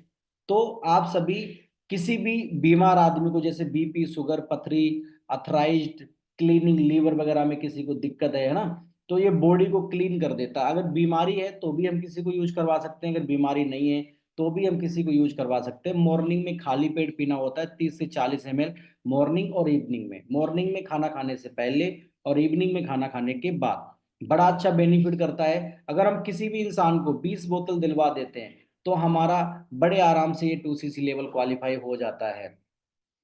तो आप सभी किसी भी बीमार आदमी को, जैसे बीपी, शुगर, पथरी, अथराइज्ड, क्लीनिंग, लीवर वगैरह में किसी को दिक्कत है ना, तो ये बॉडी को क्लीन कर देता है। अगर बीमारी है तो भी हम किसी को यूज करवा सकते हैं, अगर बीमारी नहीं है तो भी हम किसी को यूज करवा सकते हैं। मॉर्निंग में खाली पेट पीना होता है 30 से 40 ml, मॉर्निंग और इवनिंग में, मॉर्निंग में खाना खाने से पहले और इवनिंग में खाना खाने के बाद। बड़ा अच्छा बेनिफिट करता है। अगर हम किसी भी इंसान को 20 बोतल दिलवा देते हैं, तो हमारा बड़े आराम से ये टू सीसी लेवल क्वालिफाई हो जाता है।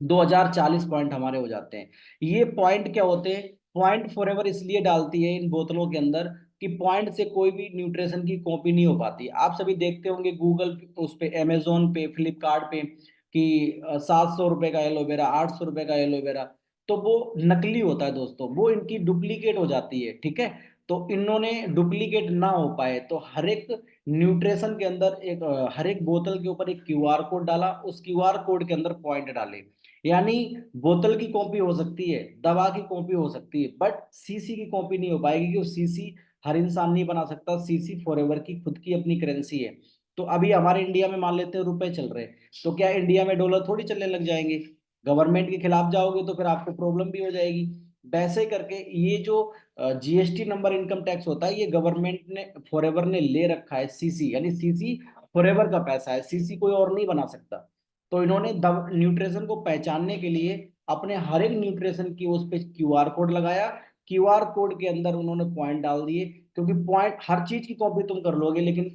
2040 पॉइंट हमारे हो जाते हैं। ये पॉइंट क्या होते हैं, पॉइंट फॉरएवर इसलिए डालती है इन बोतलों के अंदर कि पॉइंट से कोई भी न्यूट्रिशन की कॉपी नहीं हो पाती। आप सभी देखते होंगे गूगल उस पे, अमेजोन पे, फ्लिपकार्ट पे कि 700 रुपए का एलोवेरा, 800 रुपए का एलोवेरा, तो वो नकली होता है दोस्तों, वो इनकी डुप्लीकेट हो जाती है। ठीक है, तो इन्होंने डुप्लीकेट ना हो पाए तो हर एक न्यूट्रिशन के अंदर एक हर एक बोतल के ऊपर एक क्यूआर कोड डाला, उस क्यूआर कोड के अंदर पॉइंट डाले। यानी बोतल की कॉपी हो सकती है, दवा की कॉपी हो सकती है, बट सीसी की कॉपी नहीं हो पाएगी, क्योंकि सीसी हर इंसान नहीं बना सकता। सीसी फॉरएवर की खुद की अपनी करेंसी है। तो अभी हमारे इंडिया में मान लेते हैं रुपए चल रहे हैं, तो क्या इंडिया में डॉलर थोड़ी चलने लग जाएंगे? गवर्नमेंट के खिलाफ जाओगे तो फिर आपको प्रॉब्लम भी हो जाएगी। वैसे करके ये जो जीएसटी नंबर इनकम टैक्स होता है, ये गवर्नमेंट ने, फॉरएवर ने ले रखा है सीसी, यानी सीसी फॉरएवर का पैसा है, सीसी कोई और नहीं बना सकता। तो इन्होंने न्यूट्रिशन को पहचानने के लिए अपने हर एक न्यूट्रिशन की उस पे क्यूआर कोड लगाया। क्यूआर कोड के अंदर उन्होंने पॉइंट डाल दिए, क्योंकि पॉइंट, हर चीज की कॉपी तुम कर लोगे लेकिन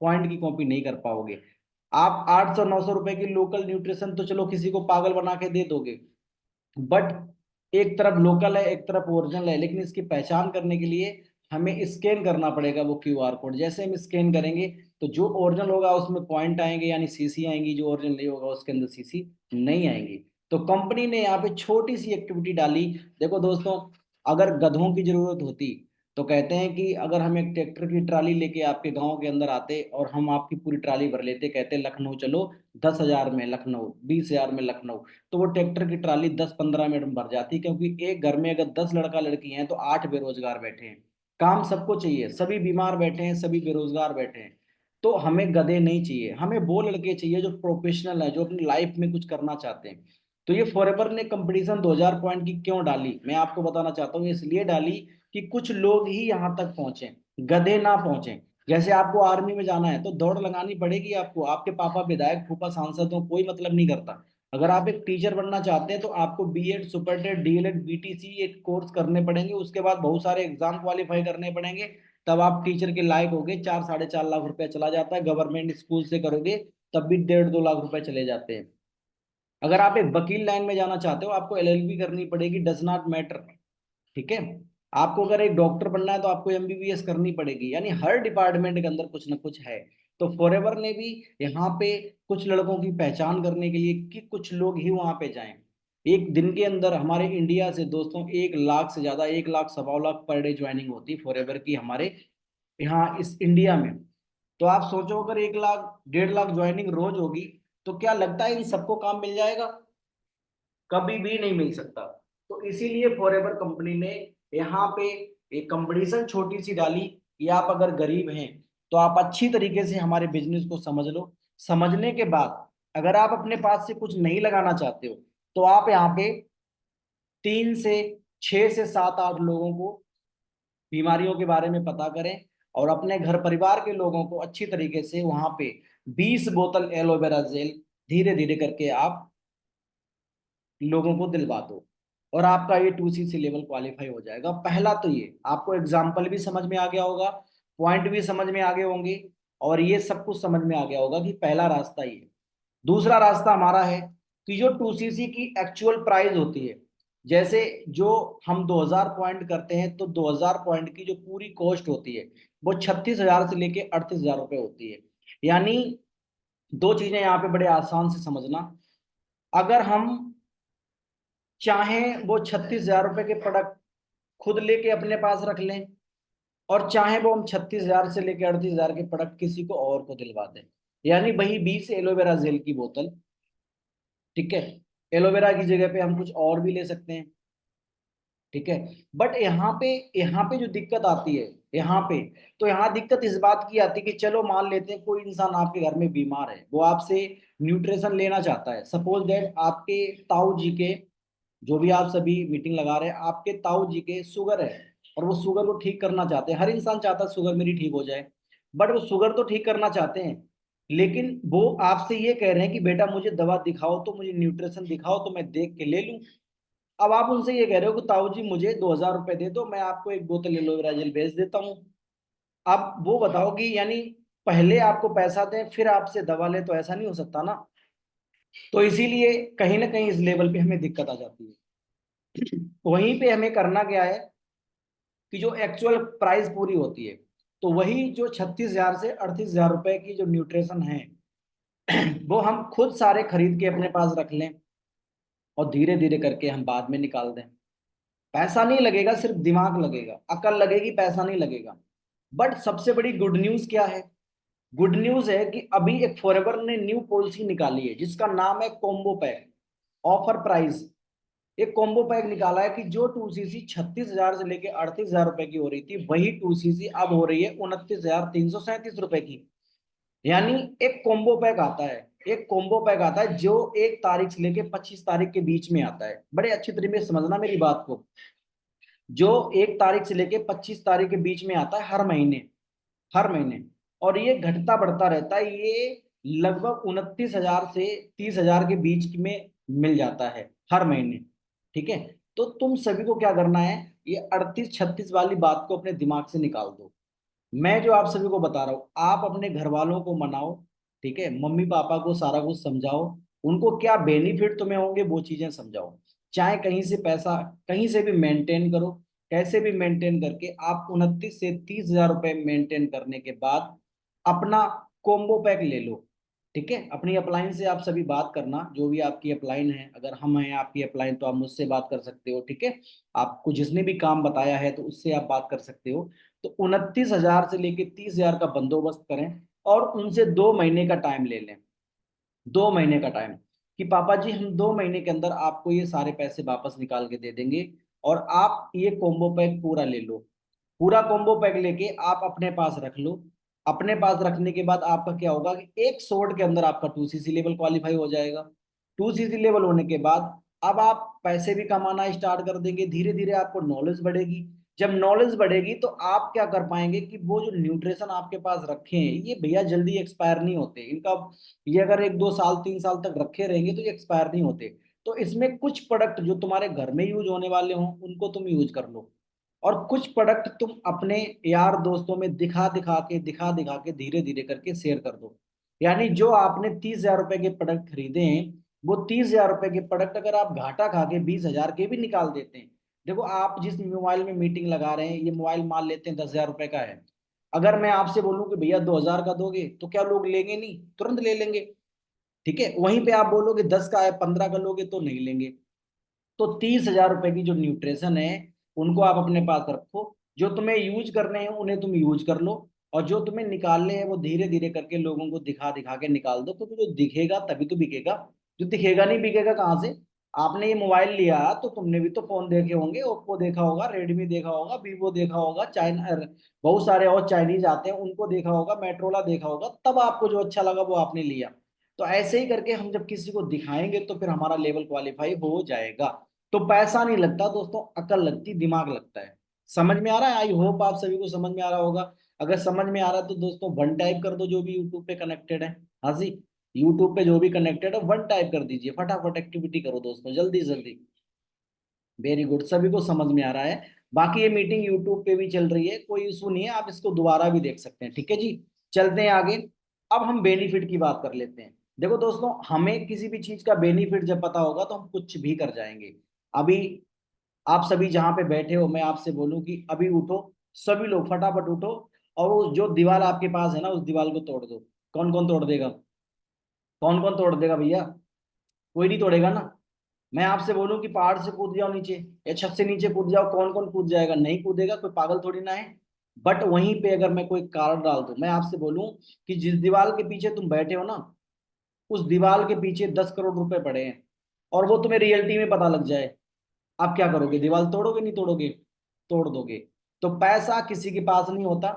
पॉइंट की कॉपी नहीं कर पाओगे। आप 800 900 रुपए की लोकल न्यूट्रिशन तो चलो किसी को पागल बना के दे दोगे, बट एक तरफ लोकल है, एक तरफ ओरिजिनल है, लेकिन इसकी पहचान करने के लिए हमें स्कैन करना पड़ेगा वो क्यूआर कोड। जैसे हम स्कैन करेंगे तो जो ओरिजिनल होगा उसमें पॉइंट आएंगे, यानी सीसी आएंगी, जो ओरिजिनल नहीं होगा उसके अंदर सीसी नहीं आएंगी। तो कंपनी ने यहाँ पे छोटी सी एक्टिविटी डाली। देखो दोस्तों, अगर गधों की जरूरत होती, तो कहते हैं कि अगर हम एक ट्रैक्टर की ट्राली लेके आपके गांव के अंदर आते और हम आपकी पूरी ट्राली भर लेते, कहते लखनऊ चलो, 10,000 में लखनऊ, 20,000 में लखनऊ, तो वो ट्रैक्टर की ट्राली 10 15 मिनट में भर जाती, क्योंकि एक घर में अगर 10 लड़का लड़की हैं तो 8 बेरोजगार बैठे हैं। काम सबको चाहिए, सभी बीमार बैठे हैं, सभी बेरोजगार बैठे हैं। तो हमें गधे नहीं चाहिए, हमें वो लड़के चाहिए जो प्रोफेशनल है, जो अपनी लाइफ में कुछ करना चाहते हैं। तो ये फॉरएवर ने कंपटीशन 2000 पॉइंट की क्यों डाली, मैं आपको बताना चाहता हूँ। इसलिए डाली कि कुछ लोग ही यहाँ तक पहुंचे, गधे ना पहुंचे। जैसे आपको आर्मी में जाना है तो दौड़ लगानी पड़ेगी आपको, आपके पापा विधायक, फूफा सांसद हो, कोई मतलब नहीं करता। अगर आप एक टीचर बनना चाहते हैं तो आपको बीएड, सुपरटेट, डीएलएड, बीटीसी, एक कोर्स करने पड़ेंगे, उसके बाद बहुत सारे एग्जाम क्वालिफाई करने पड़ेंगे, तब आप टीचर के लायक होगे। 4 साढ़े 4 लाख रुपए चला जाता है, गवर्नमेंट स्कूल से करोगे तब भी 1.5 2 लाख रुपए चले जाते हैं। अगर आप एक वकील लाइन में जाना चाहते हो, आपको एलएलबी करनी पड़ेगी, डज नॉट मैटर। ठीक है, आपको अगर एक डॉक्टर बनना है तो आपको एमबीबीएस करनी पड़ेगी, यानी हर डिपार्टमेंट के अंदर कुछ ना कुछ है। तो फॉरएवर ने भी यहाँ पे कुछ लड़कों की पहचान करने के लिए कि कुछ लोग ही वहां पे जाएं। एक दिन के अंदर हमारे इंडिया से दोस्तों 1 लाख से ज्यादा, 1 lakh 1.25 lakh per day joining होती है फॉरएवर की हमारे यहाँ इस इंडिया में। तो आप सोचो अगर 1 लाख 1.5 लाख ज्वाइनिंग रोज होगी, तो क्या लगता है इन सबको काम मिल जाएगा? कभी भी नहीं मिल सकता। तो इसीलिए फॉरएवर कंपनी ने यहाँ पे एक कंपटीशन छोटी सी डाली कि आप अगर गरीब हैं तो आप अच्छी तरीके से हमारे बिजनेस को समझ लो। समझने के बाद अगर आप अपने पास से कुछ नहीं लगाना चाहते हो, तो आप यहाँ पे 3 से 6 से 7 8 लोगों को बीमारियों के बारे में पता करें, और अपने घर परिवार के लोगों को अच्छी तरीके से वहां पे 20 बोतल एलोवेरा जेल धीरे धीरे करके आप लोगों को दिलवा दो, और आपका ये 2cc लेवल क्वालिफाई हो जाएगा। पहला तो ये आपको एग्जाम्पल भी समझ में आ गया होगा, पॉइंट भी समझ में आ गए होंगे, और ये सब कुछ समझ में आ गया होगा कि पहला रास्ता ये। दूसरा रास्ता हमारा है कि जो 2cc की एक्चुअल प्राइस होती है, जैसे जो हम 2000 पॉइंट करते हैं, तो 2000 पॉइंट की जो पूरी कॉस्ट होती है वो 36,000 से लेके 38,000 रुपये होती है। यानी दो चीजें यहाँ पे बड़े आसान से समझना। अगर हम चाहें वो 36,000 रुपये के प्रोडक्ट खुद लेके अपने पास रख लें, और चाहे वो हम 36,000 से लेके 38,000 के प्रोडक्ट किसी को और को दिलवा दें, यानी वही 20 एलोवेरा जेल की बोतल, ठीक है, एलोवेरा की जगह पे हम कुछ और भी ले सकते हैं, ठीक है। बट यहाँ पे जो दिक्कत आती है, यहाँ पे तो यहाँ दिक्कत इस बात की आती है कि चलो मान लेते हैं कोई इंसान आपके घर में बीमार है, वो आपसे न्यूट्रिशन लेना चाहता है। सपोज दैट आपके ताऊ जी के, जो भी आप सभी मीटिंग लगा रहे हैं, आपके ताऊ जी के शुगर है, और वो शुगर को ठीक करना चाहते हैं। हर इंसान चाहता है शुगर मेरी ठीक हो जाए, बट वो शुगर तो ठीक करना चाहते हैं, लेकिन वो आपसे ये कह रहे हैं कि बेटा मुझे दवा दिखाओ, तो मुझे न्यूट्रिशन दिखाओ, तो मैं देख के ले लूं। अब आप उनसे ये कह रहे हो कि ताऊ जी मुझे 2,000 रुपये दे दो, मैं आपको एक बोतल एलोवेरा जेल भेज देता हूँ। अब वो बताओ कि यानी पहले आपको पैसा दें फिर आपसे दवा ले, तो ऐसा नहीं हो सकता ना। तो इसीलिए कहीं ना कहीं इस लेवल पे हमें दिक्कत आ जाती है। वहीं पे हमें करना क्या है कि जो एक्चुअल प्राइस पूरी होती है, तो वही जो 36,000 से 38,000 रुपए की जो न्यूट्रिशन है, वो हम खुद सारे खरीद के अपने पास रख लें, और धीरे धीरे करके हम बाद में निकाल दें। पैसा नहीं लगेगा, सिर्फ दिमाग लगेगा, अकल लगेगी, पैसा नहीं लगेगा। बट सबसे बड़ी गुड न्यूज क्या है? गुड न्यूज है कि अभी एक फॉरएवर ने न्यू पॉलिसी निकाली है जिसका नाम है कॉम्बो पैक ऑफर प्राइस। एक कॉम्बो पैक निकाला है कि जो 2cc 36,000 से लेके 38,000 रुपए की हो रही थी, वही 2cc अब हो रही है 29,337 रुपए की। यानी एक कॉम्बो पैक आता है, एक कॉम्बो पैक आता है जो 1 तारीख से लेके 25 तारीख के बीच में आता है। बड़े अच्छी तरीके से समझना मेरी बात को। जो 1 तारीख से लेके 25 तारीख के बीच में आता है हर महीने, हर महीने, और ये घटता बढ़ता रहता है। ये लगभग 29,000 से 30,000 के बीच में मिल जाता है हर महीने, ठीक है। तो तुम सभी को क्या करना है, ये 38 36 वाली बात को अपने दिमाग से निकाल दो। मैं जो आप सभी को बता रहा हूँ, आप अपने घर वालों को मनाओ, ठीक है, मम्मी पापा को सारा कुछ समझाओ, उनको क्या बेनिफिट तुम्हें होंगे वो चीजें समझाओ। चाहे कहीं से पैसा कहीं से भी मेंटेन करो, कैसे भी मेंटेन करके आप 29 से 30,000 रुपए मेंटेन करने के बाद अपना कोम्बो पैक ले लो, ठीक है। अपनी अपलाइन से आप सभी बात करना, जो भी आपकी अपलाइन है, अगर हम हैं आपकी अपलाइन तो आप मुझसे बात कर सकते हो, ठीक है। आपको जिसने भी काम बताया है तो उससे आप बात कर सकते हो। तो 29,000 से लेके 30,000 का बंदोबस्त करें, और उनसे 2 महीने का टाइम ले लें। 2 महीने का टाइम, कि पापा जी हम 2 महीने के अंदर आपको ये सारे पैसे वापस निकाल के दे देंगे, और आप ये कॉम्बो पैक पूरा ले लो। पूरा कॉम्बो पैक लेके आप अपने पास रख लो। अपने पास रखने के बाद आपका क्या होगा कि एक शॉट के अंदर आपका 2cc लेवल क्वालिफाई हो जाएगा। 2cc लेवल होने के बाद अब आप पैसे भी कमाना स्टार्ट कर देंगे, धीरे धीरे आपको नॉलेज बढ़ेगी। जब नॉलेज बढ़ेगी तो आप क्या कर पाएंगे कि वो जो न्यूट्रिशन आपके पास रखे हैं, ये भैया जल्दी एक्सपायर नहीं होते इनका। ये अगर 1 2 साल 3 साल तक रखे रहेंगे तो ये एक्सपायर नहीं होते। तो इसमें कुछ प्रोडक्ट जो तुम्हारे घर में यूज होने वाले हों उनको तुम यूज कर लो, और कुछ प्रोडक्ट तुम अपने यार दोस्तों में दिखा दिखा के धीरे धीरे करके शेयर कर दो। यानी जो आपने 30,000 रुपए के प्रोडक्ट खरीदे हैं, वो 30,000 रुपए के प्रोडक्ट अगर आप घाटा खा के 20,000 के भी निकाल देते हैं। देखो आप जिस मोबाइल में मीटिंग लगा रहे हैं, ये मोबाइल मान लेते हैं 10,000 रुपए का है। अगर मैं आपसे बोलूं कि भैया 2,000 का दोगे, तो क्या लोग लेंगे? नहीं, तुरंत ले लेंगे, ठीक है। वहीं पे आप बोलोगे 10 का है, 15 का लोगे, तो नहीं लेंगे। तो 30,000 रुपए की जो न्यूट्रिशन है, उनको आप अपने पास रखो। जो तुम्हें यूज करने हैं उन्हें तुम यूज कर लो, और जो तुम्हें निकालने हैं वो धीरे धीरे करके लोगों को दिखा दिखा के निकाल दो, क्योंकि जो दिखेगा तभी तो बिकेगा। जो दिखेगा नहीं, बिकेगा कहाँ से? आपने ये मोबाइल लिया तो तुमने भी तो फोन देखे होंगे, ओप्पो देखा होगा, रेडमी देखा होगा, वीवो देखा होगा, चाइना, बहुत सारे और चाइनीज आते हैं उनको देखा होगा, मेट्रोला देखा होगा, तब आपको जो अच्छा लगा वो आपने लिया। तो ऐसे ही करके हम जब किसी को दिखाएंगे तो फिर हमारा लेवल क्वालिफाई हो जाएगा। तो पैसा नहीं लगता दोस्तों, अकल लगती, दिमाग लगता है। समझ में आ रहा है? आई होप आप सभी को समझ में आ रहा होगा। अगर समझ में आ रहा है तो दोस्तों वन टाइप कर दो, जो भी यूट्यूब पे कनेक्टेड है। हाँ जी, यूट्यूब पे जो भी कनेक्टेड है वन टाइप कर दीजिए, फटाफट एक्टिविटी करो दोस्तों, जल्दी जल्दी। वेरी गुड, सभी को समझ में आ रहा है। बाकी ये मीटिंग यूट्यूब पे भी चल रही है, कोई इशू नहीं है, आप इसको दोबारा भी देख सकते हैं। ठीक है जी, चलते हैं आगे। अब हम बेनिफिट की बात कर लेते हैं। देखो दोस्तों, हमें किसी भी चीज का बेनिफिट जब पता होगा तो हम कुछ भी कर जाएंगे। अभी आप सभी जहां पे बैठे हो, मैं आपसे बोलूं कि अभी उठो, सभी लोग फटाफट उठो, और वो जो दीवार आपके पास है ना, उस दीवार को तोड़ दो। कौन कौन तोड़ देगा? कौन कौन तोड़ देगा भैया? कोई नहीं तोड़ेगा ना। मैं आपसे बोलूं कि पहाड़ से कूद जाओ नीचे, या छत से नीचे कूद जाओ, कौन कौन कूद जाएगा? नहीं कूदेगा, कोई पागल थोड़ी ना है। बट वहीं पे अगर मैं कोई कारण डाल दूं, मैं आपसे बोलूं कि जिस दीवार के पीछे तुम बैठे हो ना, उस दीवार के पीछे 10 करोड़ रुपए पड़े हैं, और वो तुम्हें रियलिटी में पता लग जाए, आप क्या करोगे? दीवार तोड़ोगे नहीं तोड़ोगे? तोड़ दोगे। तो पैसा किसी के पास नहीं होता,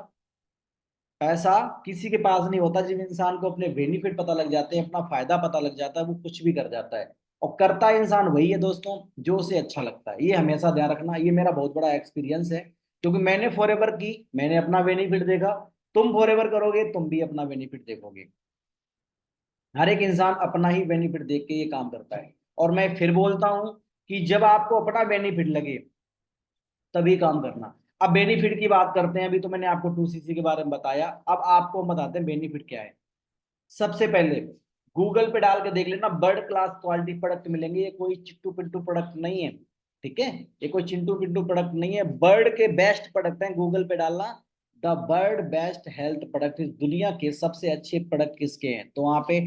पैसा किसी के पास नहीं होता। जब इंसान को अपने बेनिफिट पता लग जाते हैं, अपना फायदा पता लग जाता है, वो कुछ भी कर जाता है। और करता इंसान वही है दोस्तों जो उसे अच्छा लगता है। ये हमेशा ध्यान रखना, ये मेरा बहुत बड़ा एक्सपीरियंस है, क्योंकि मैंने फॉरएवर की, मैंने अपना बेनिफिट देखा। तुम फॉरएवर करोगे, तुम भी अपना बेनिफिट देखोगे। हर एक इंसान अपना ही बेनिफिट देख के ये काम करता है। और मैं फिर बोलता हूं कि जब आपको अपना बेनिफिट लगे तभी काम करना। अब बेनिफिट की बात करते हैं। अभी तो मैंने आपको 2 सीसी के बारे में बताया, अब आपको हम बताते हैं बेनिफिट क्या है। सबसे पहले गूगल पे डाल के देख लेना, बर्ड क्लास क्वालिटी प्रोडक्ट मिलेंगे। ये कोई चिट्टू पिट्टू प्रोडक्ट नहीं है, ठीक है? ये कोई चिंटू पिंटू प्रोडक्ट नहीं है, बर्ड के बेस्ट प्रोडक्ट हैं। गूगल पे डालना, the bird best health product, इस दुनिया के सबसे अच्छे प्रोडक्ट किसके हैं, तो वहां पे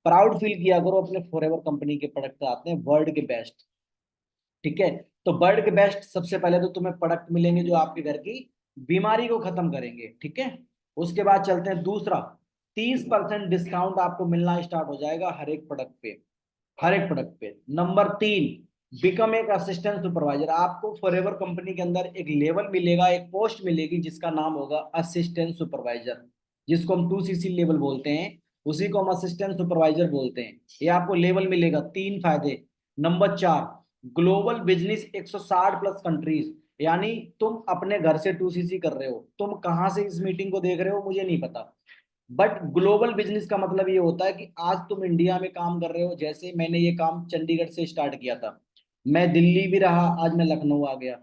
प्राउड फील किया करो, अपने फॉरएवर कंपनी के प्रोडक्ट आते हैं वर्ल्ड के बेस्ट। ठीक है? तो बर्ड के बेस्ट, सबसे पहले तो तुम्हें प्रोडक्ट मिलेंगे जो आपके घर की बीमारी को खत्म करेंगे। ठीक है? उसके बाद चलते हैं दूसरा, 30% डिस्काउंट आपको मिलना स्टार्ट हो जाएगा हर एक प्रोडक्ट पे, हर एक प्रोडक्ट पे। नंबर 3, बिकम एक असिस्टेंट सुपरवाइजर। आपको फॉरएवर कंपनी के अंदर एक लेवल मिलेगा, एक पोस्ट मिलेगी जिसका नाम होगा असिस्टेंट सुपरवाइजर, जिसको हम 2 सीसी लेवल बोलते हैं, उसी को हम असिस्टेंट सुपरवाइजर बोलते हैं। ये आपको लेवल मिलेगा, 3 फायदे। Number 4, global business 160 plus countries. यानी तुम अपने घर से 2 सीसी कर रहे हो, तुम कहाँ से इस मीटिंग को देख रहे हो मुझे नहीं पता, बट ग्लोबल बिजनेस का मतलब ये होता है कि आज तुम इंडिया में काम कर रहे हो। जैसे मैंने ये काम चंडीगढ़ से स्टार्ट किया था, मैं दिल्ली भी रहा, आज मैं लखनऊ आ गया।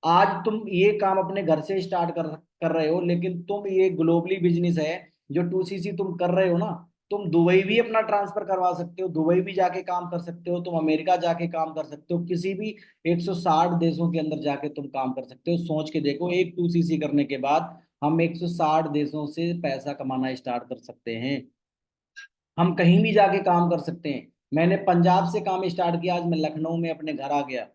आज तुम ये काम अपने घर से स्टार्ट कर रहे हो, लेकिन तुम ये ग्लोबली बिजनेस है जो 2 सीसी तुम कर रहे हो ना। तुम दुबई भी अपना ट्रांसफर करवा सकते हो, दुबई भी जाके काम कर सकते हो, तुम अमेरिका जाके काम कर सकते हो, किसी भी 160 देशों के अंदर जाके तुम काम कर सकते हो। सोच के देखो, एक 2 सीसी करने के बाद हम 160 देशों से पैसा कमाना स्टार्ट कर सकते हैं। हम कहीं भी जाके काम कर सकते हैं। मैंने पंजाब से काम स्टार्ट किया, आज मैं लखनऊ में अपने घर आ गया।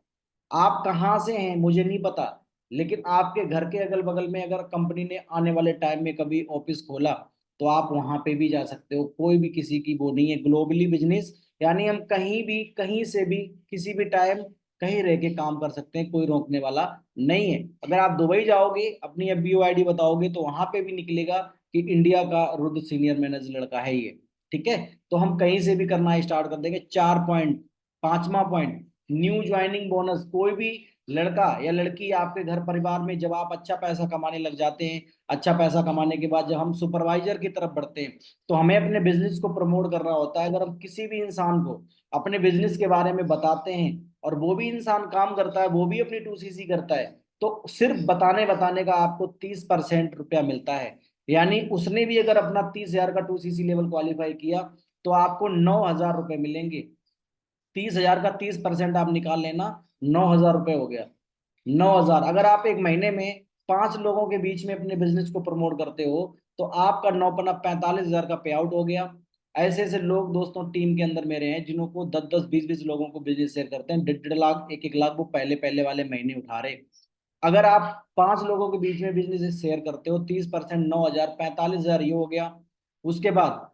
आप कहाँ से हैं मुझे नहीं पता, लेकिन आपके घर के अगल बगल में अगर कंपनी ने आने वाले टाइम में कभी ऑफिस खोला, तो आप वहां पे भी जा सकते हो। कोई भी किसी की वो नहीं है, ग्लोबली बिजनेस। यानी हम कहीं भी, कहीं से भी, किसी भी टाइम, कहीं रह के काम कर सकते हैं, कोई रोकने वाला नहीं है। अगर आप दुबई जाओगे, अपनी एफबीओ आईडी बताओगे, तो वहां पे भी निकलेगा कि इंडिया का रुद्र सीनियर मैनेजर लड़का है ये। ठीक है? तो हम कहीं से भी करना स्टार्ट कर देंगे। 4 पॉइंट, 5वां पॉइंट, न्यू ज्वाइनिंग बोनस। कोई भी लड़का या लड़की आपके घर परिवार में, जब आप अच्छा पैसा कमाने लग जाते हैं, अच्छा पैसा कमाने के बाद जब हम सुपरवाइजर की तरफ बढ़ते हैं, तो हमें अपने बिजनेस को प्रमोट करना होता है। अगर हम किसी भी इंसान को अपने बिजनेस के बारे में बताते हैं, और वो भी इंसान काम करता है, वो भी अपनी 2 सीसी करता है, तो सिर्फ बताने बताने का आपको 30% रुपया मिलता है। यानी उसने भी अगर अपना 30,000 का 2 सीसी लेवल क्वालिफाई किया, तो आपको 9,000 रुपये मिलेंगे। 30,000 का 30% आप निकाल लेना, 9,000 रुपये हो गया। 9,000, अगर आप एक महीने में 5 लोगों के बीच में अपने बिजनेस को प्रमोट करते हो, तो आपका 9 पन्ना 45,000 का पे आउट हो गया। ऐसे ऐसे लोग दोस्तों टीम के अंदर मेरे हैं, जिन्हों को 10-10, 20-20 लोगों को बिजनेस शेयर करते हैं, 1.5 लाख 1-1 लाख वो पहले पहले वाले महीने उठा रहे। अगर आप 5 लोगों के बीच में बिजनेस शेयर करते हो, 30%, 9,000, 45,000 ये हो गया। उसके बाद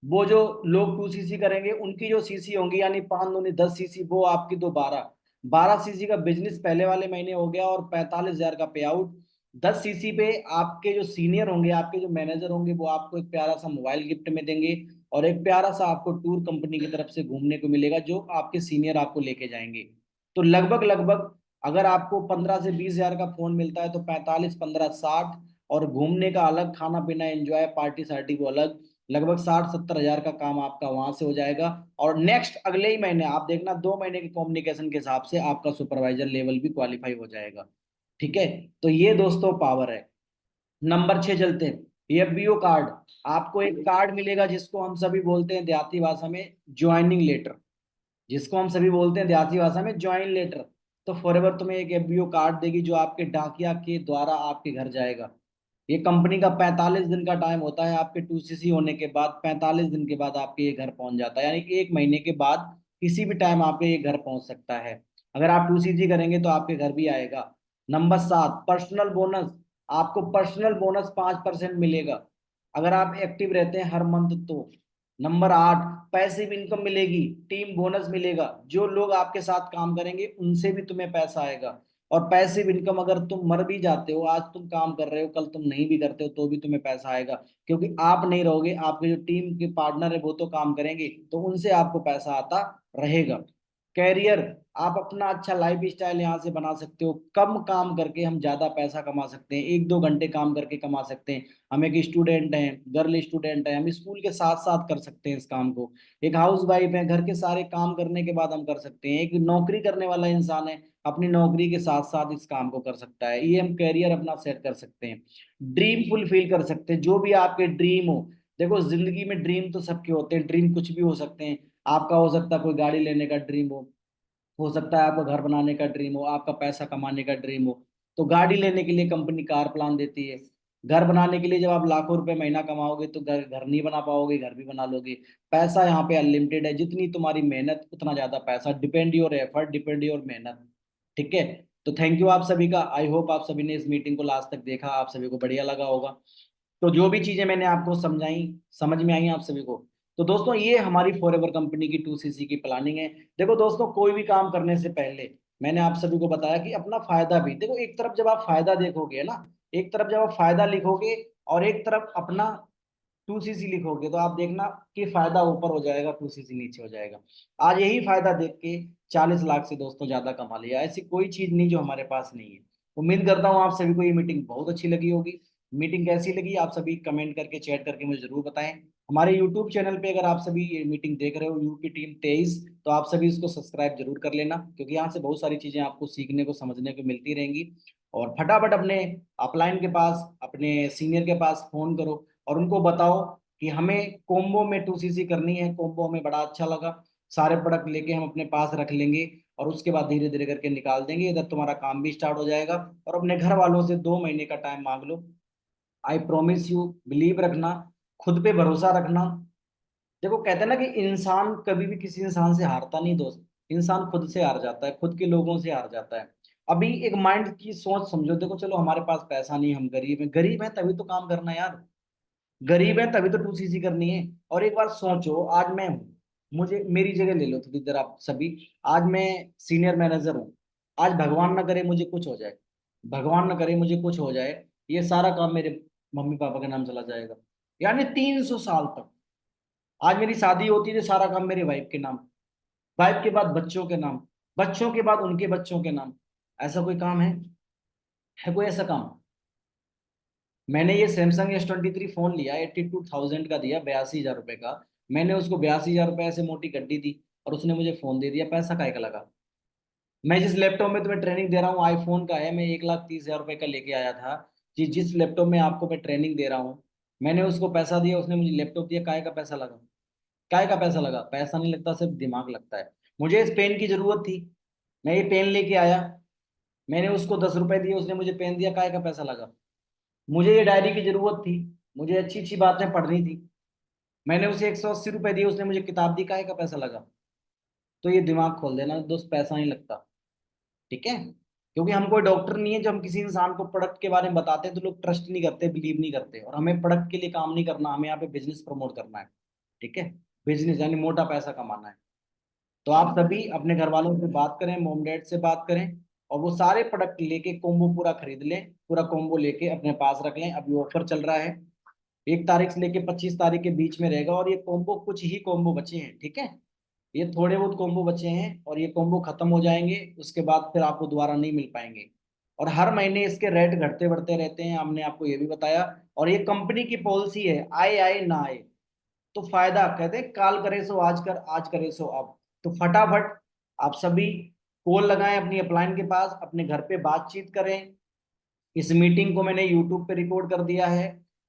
वो जो लोग 2 सीसी करेंगे, उनकी जो सीसी होंगी, यानी 5 दूनी 10 सीसी, वो आपकी तो 12 12 सीसी का बिजनेस पहले वाले महीने हो गया, और 45,000 का पे आउट। 10 सीसी पे आपके जो सीनियर होंगे, आपके जो मैनेजर होंगे, वो आपको एक प्यारा सा मोबाइल गिफ्ट में देंगे, और एक प्यारा सा आपको टूर कंपनी की तरफ से घूमने को मिलेगा, जो आपके सीनियर आपको लेके जाएंगे। तो लगभग लगभग अगर आपको 15 से 20 हजार का फोन मिलता है तो 45, 15, 60, और घूमने का अलग, खाना पीना एंजॉय पार्टी सार्टी को अलग, लगभग 60, 70 हजार का काम आपका वहां से हो जाएगा। और नेक्स्ट अगले ही महीने आप देखना, 2 महीने के कम्युनिकेशन के हिसाब से आपका सुपरवाइजर लेवल भी क्वालिफाई हो जाएगा। ठीक है। तो ये दोस्तों पावर है। नंबर 6 चलते हैं, एफबीओ कार्ड। आपको एक कार्ड मिलेगा जिसको हम सभी बोलते हैं देहाती भाषा में ज्वाइनिंग लेटर, जिसको हम सभी बोलते हैं देहाती भाषा में ज्वाइन लेटर। तो फॉरएवर तुम्हें एक एफबीओ कार्ड देगी जो आपके डाकिया के द्वारा आपके घर जाएगा। ये कंपनी का 45 दिन का टाइम होता है, आपके 2सीसी होने के बाद 45 दिन के बाद आपके ये घर पहुंच जाता है, यानी कि 1 महीने के बाद किसी भी टाइम आपके ये घर पहुंच सकता है। अगर आप 2सीसी करेंगे तो आपके घर भी आएगा। Number 7, personal bonus. आपको पर्सनल बोनस 5% मिलेगा अगर आप एक्टिव रहते हैं हर मंथ तो। नंबर 8, पैसिव इनकम मिलेगी, टीम बोनस मिलेगा, जो लोग आपके साथ काम करेंगे उनसे भी तुम्हें पैसा आएगा। और पैसिव इनकम, अगर तुम मर भी जाते हो, आज तुम काम कर रहे हो कल तुम नहीं भी करते हो तो भी तुम्हें पैसा आएगा, क्योंकि आप नहीं रहोगे, आपके जो टीम के पार्टनर है वो तो काम करेंगे, तो उनसे आपको पैसा आता रहेगा। कैरियर, आप अपना अच्छा लाइफ स्टाइल यहाँ से बना सकते हो, कम काम करके हम ज्यादा पैसा कमा सकते हैं, 1-2 घंटे काम करके कमा सकते हैं। हम एक स्टूडेंट हैं, गर्ल स्टूडेंट हैं, हम स्कूल के साथ साथ कर सकते हैं इस काम को। एक हाउस वाइफ है, घर के सारे काम करने के बाद हम कर सकते हैं। एक नौकरी करने वाला इंसान है, अपनी नौकरी के साथ साथ इस काम को कर सकता है। ये हम कैरियर अपना सेट कर सकते हैं। ड्रीम फुलफिल कर सकते हैं, जो भी आपके ड्रीम हो। देखो जिंदगी में ड्रीम तो सबके होते हैं, ड्रीम कुछ भी हो सकते हैं। आपका हो सकता है कोई गाड़ी लेने का ड्रीम हो सकता है आपका घर बनाने का ड्रीम हो, आपका पैसा कमाने का ड्रीम हो। तो गाड़ी लेने के लिए कंपनी कार प्लान देती है। घर बनाने के लिए जब आप लाखों रुपए महीना कमाओगे तो घर घर नहीं बना पाओगे, घर भी बना लोगे। पैसा यहाँ पे अनलिमिटेड है, जितनी तुम्हारी मेहनत उतना ज्यादा पैसा, depend your effort, depend your मेहनत। ठीक है। तो थैंक यू आप सभी का, आई होप आप सभी ने इस मीटिंग को लास्ट तक देखा, आप सभी को बढ़िया लगा होगा। तो जो भी चीजें मैंने आपको समझाई, समझ में आई आप सभी को। तो दोस्तों ये हमारी फॉरएवर कंपनी की 2सीसी की प्लानिंग है। देखो दोस्तों, कोई भी काम करने से पहले मैंने आप सभी को बताया कि अपना फायदा भी देखो। एक तरफ जब आप फायदा देखोगे ना, एक तरफ जब आप फायदा लिखोगे और एक तरफ अपना 2सीसी लिखोगे, तो आप देखना कि फायदा ऊपर हो जाएगा, 2सीसी नीचे हो जाएगा। आज यही फायदा देख के 40 लाख से दोस्तों ज्यादा कमा लिया, ऐसी कोई चीज नहीं जो हमारे पास नहीं है। उम्मीद करता हूँ आप सभी को ये मीटिंग बहुत अच्छी लगी होगी। मीटिंग कैसी लगी आप सभी कमेंट करके, चैट करके मुझे जरूर बताएं। हमारे यूट्यूब चैनल पे अगर आप सभी ये मीटिंग देख रहे हो, यूपी टीम 23, तो आप सभी इसको सब्सक्राइब जरूर कर लेना, क्योंकि यहाँ से बहुत सारी चीजें आपको सीखने को, समझने को मिलती रहेंगी। और फटाफट अपने अपलाइन के पास, अपने सीनियर के पास फोन करो और उनको बताओ कि हमें कोम्बो में 2सीसी करनी है। कोम्बो हमें बड़ा अच्छा लगा, सारे प्रोडक्ट लेके हम अपने पास रख लेंगे और उसके बाद धीरे धीरे करके निकाल देंगे, इधर तुम्हारा काम भी स्टार्ट हो जाएगा। और अपने घर वालों से 2 महीने का टाइम मांग लो। आई प्रोमिस यू, बिलीव रखना, खुद पे भरोसा रखना। देखो कहते हैं ना कि इंसान कभी भी किसी इंसान से हारता नहीं दोस्त, इंसान खुद से हार जाता है, खुद के लोगों से हार जाता है। अभी एक माइंड की सोच समझो, देखो चलो हमारे पास पैसा नहीं, हम गरीब हैं, गरीब हैं तभी तो काम करना है यार, गरीब है तभी तो 2सीसी करनी है। और एक बार सोचो, आज मैं हूँ, मुझे मेरी जगह ले लो थोड़ी देर आप सभी। आज मैं सीनियर मैनेजर हूँ, आज भगवान ना करे मुझे कुछ हो जाए, भगवान ना करे मुझे कुछ हो जाए, ये सारा काम मेरे मम्मी पापा के नाम चला जाएगा, यानी 300 साल तक। आज मेरी शादी होती है तो सारा काम मेरे वाइफ के नाम, वाइफ के बाद बच्चों के नाम, बच्चों के बाद उनके बच्चों के नाम। ऐसा कोई काम है कोई ऐसा काम? मैंने ये सैमसंग S23 फोन लिया, 82,000 का दिया, 82 हजार रुपए का। मैंने उसको 82 हजार रुपए ऐसे मोटी गड्डी दी और उसने मुझे फोन दे दिया, पैसा काय का लगा? मैं जिस लैपटॉप में तुम्हें ट्रेनिंग दे रहा हूँ आईफोन का है, मैं 1,30,000 रुपए का लेके आया था। जिस लैपटॉप में आपको मैं ट्रेनिंग दे रहा हूँ, मैंने उसको पैसा दिया, उसने मुझे लैपटॉप दिया, काय का पैसा लगा? काय का पैसा लगा? पैसा नहीं लगता, सिर्फ दिमाग लगता है। मुझे इस पेन की जरूरत थी, मैं ये पेन लेके आया, मैंने उसको 10 रुपए दिए, उसने मुझे पेन दिया, काय का पैसा लगा? मुझे ये डायरी की जरूरत थी, मुझे अच्छी अच्छी बातें पढ़नी थी, मैंने उसे 180 रुपए दिए, उसने मुझे किताब दी, काहे का पैसा लगा? तो ये दिमाग खोल देना दोस्त, पैसा नहीं लगता। ठीक है। क्योंकि हम कोई डॉक्टर नहीं है जो हम किसी इंसान को प्रोडक्ट के बारे में बताते हैं तो लोग ट्रस्ट नहीं करते, बिलीव नहीं करते, और हमें प्रोडक्ट के लिए काम नहीं करना, हमें यहाँ पे बिजनेस प्रमोट करना है। ठीक है। बिजनेस यानी मोटा पैसा कमाना है। तो आप सभी अपने घर वालों से बात करें, मोम डैड से बात करें, और वो सारे प्रोडक्ट लेके कोम्बो पूरा खरीद लें, पूरा कोम्बो लेके अपने पास रख लें। अभी ऑफर चल रहा है, 1 तारीख से लेके 25 तारीख के बीच में रहेगा, और ये कॉम्बो कुछ ही कॉम्बो बचे हैं। ठीक है। ये थोड़े बहुत कॉम्बो बचे हैं और ये कॉम्बो खत्म हो जाएंगे, उसके बाद फिर आपको दोबारा नहीं मिल पाएंगे। और हर महीने इसके रेट घटते बढ़ते रहते हैं, हमने आपको ये भी बताया। और ये कंपनी की पॉलिसी है, आए आए ना आए तो फायदा, कहते हैं काल करे सो आज कर, आज करे सो अब। तो फटाफट आप सभी कॉल लगाएं अपनी अपलाइन के पास, अपने घर पे बातचीत करें। इस मीटिंग को मैंने यूट्यूब पे रिकॉर्ड कर दिया है,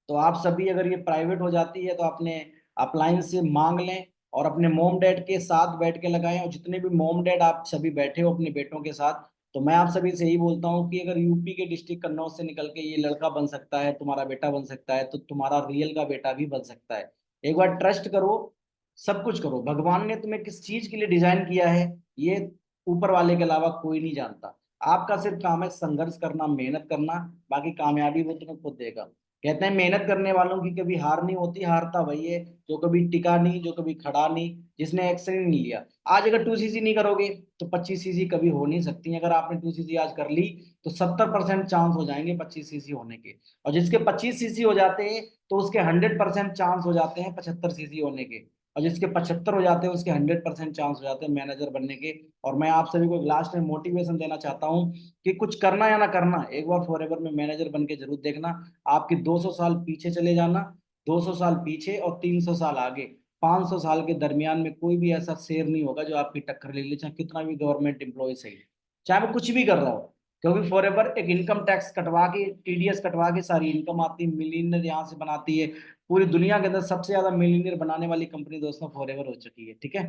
तो आप सभी अगर ये प्राइवेट हो जाती है तो अपने अपलाइन से मांग लें और अपने मोम डैड के साथ बैठ के लगाएं। और जितने भी मोम डैड आप सभी बैठे हो अपने बेटों के साथ, तो मैं आप सभी से यही बोलता हूँ कि अगर यूपी के डिस्ट्रिक्ट कन्नौज से निकल के ये लड़का बन सकता है, तुम्हारा बेटा बन सकता है, तो तुम्हारा रियल का बेटा भी बन सकता है। एक बार ट्रस्ट करो, सब कुछ करो। भगवान ने तुम्हें किस चीज के लिए डिजाइन किया है, ये ऊपर वाले के अलावा कोई नहीं जानता। आपका सिर्फ काम है संघर्ष करना, मेहनत करना, बाकी कामयाबी वो तुम्हें खुद देगा। कहते हैं मेहनत करने वालों की कभी हार नहीं होती, हारता वही है जो कभी टिका नहीं, जो कभी खड़ा नहीं, जिसने एक्शन ही नहीं लिया। आज अगर 2cc नहीं करोगे तो 25cc कभी हो नहीं सकती। अगर आपने 2cc आज कर ली तो 70% चांस हो जाएंगे 25cc होने के। और जिसके 25cc हो जाते हैं तो उसके 100% चांस हो जाते हैं 75cc होने के। और जिसके 75 हो जाते हैं उसके 100% चांस हो जाते हैं मैनेजर बनने के। और मैं आप सभी को लास्ट में मोटिवेशन देना चाहता हूँ कि कुछ करना या ना करना, एक बार फॉरएवर में मैनेजर बन के जरूर देखना। आपकी 200 साल पीछे चले जाना, 200 साल पीछे और 300 साल आगे, 500 साल के दरमियान में कोई भी ऐसा शेर नहीं होगा जो आपकी टक्कर ले ले, चाहे कितना भी गवर्नमेंट एम्प्लॉय सही है, चाहे वो कुछ भी कर रहा हो। क्योंकि फॉरएवर एक इनकम टैक्स कटवा के, टीडीएस कटवा के सारी इनकम आती है, मिलियनर यहाँ से बनाती है। पूरी दुनिया के अंदर सबसे ज्यादा मिलियनर बनाने वाली कंपनी दोस्तों फॉरएवर हो चुकी है, ठीक है।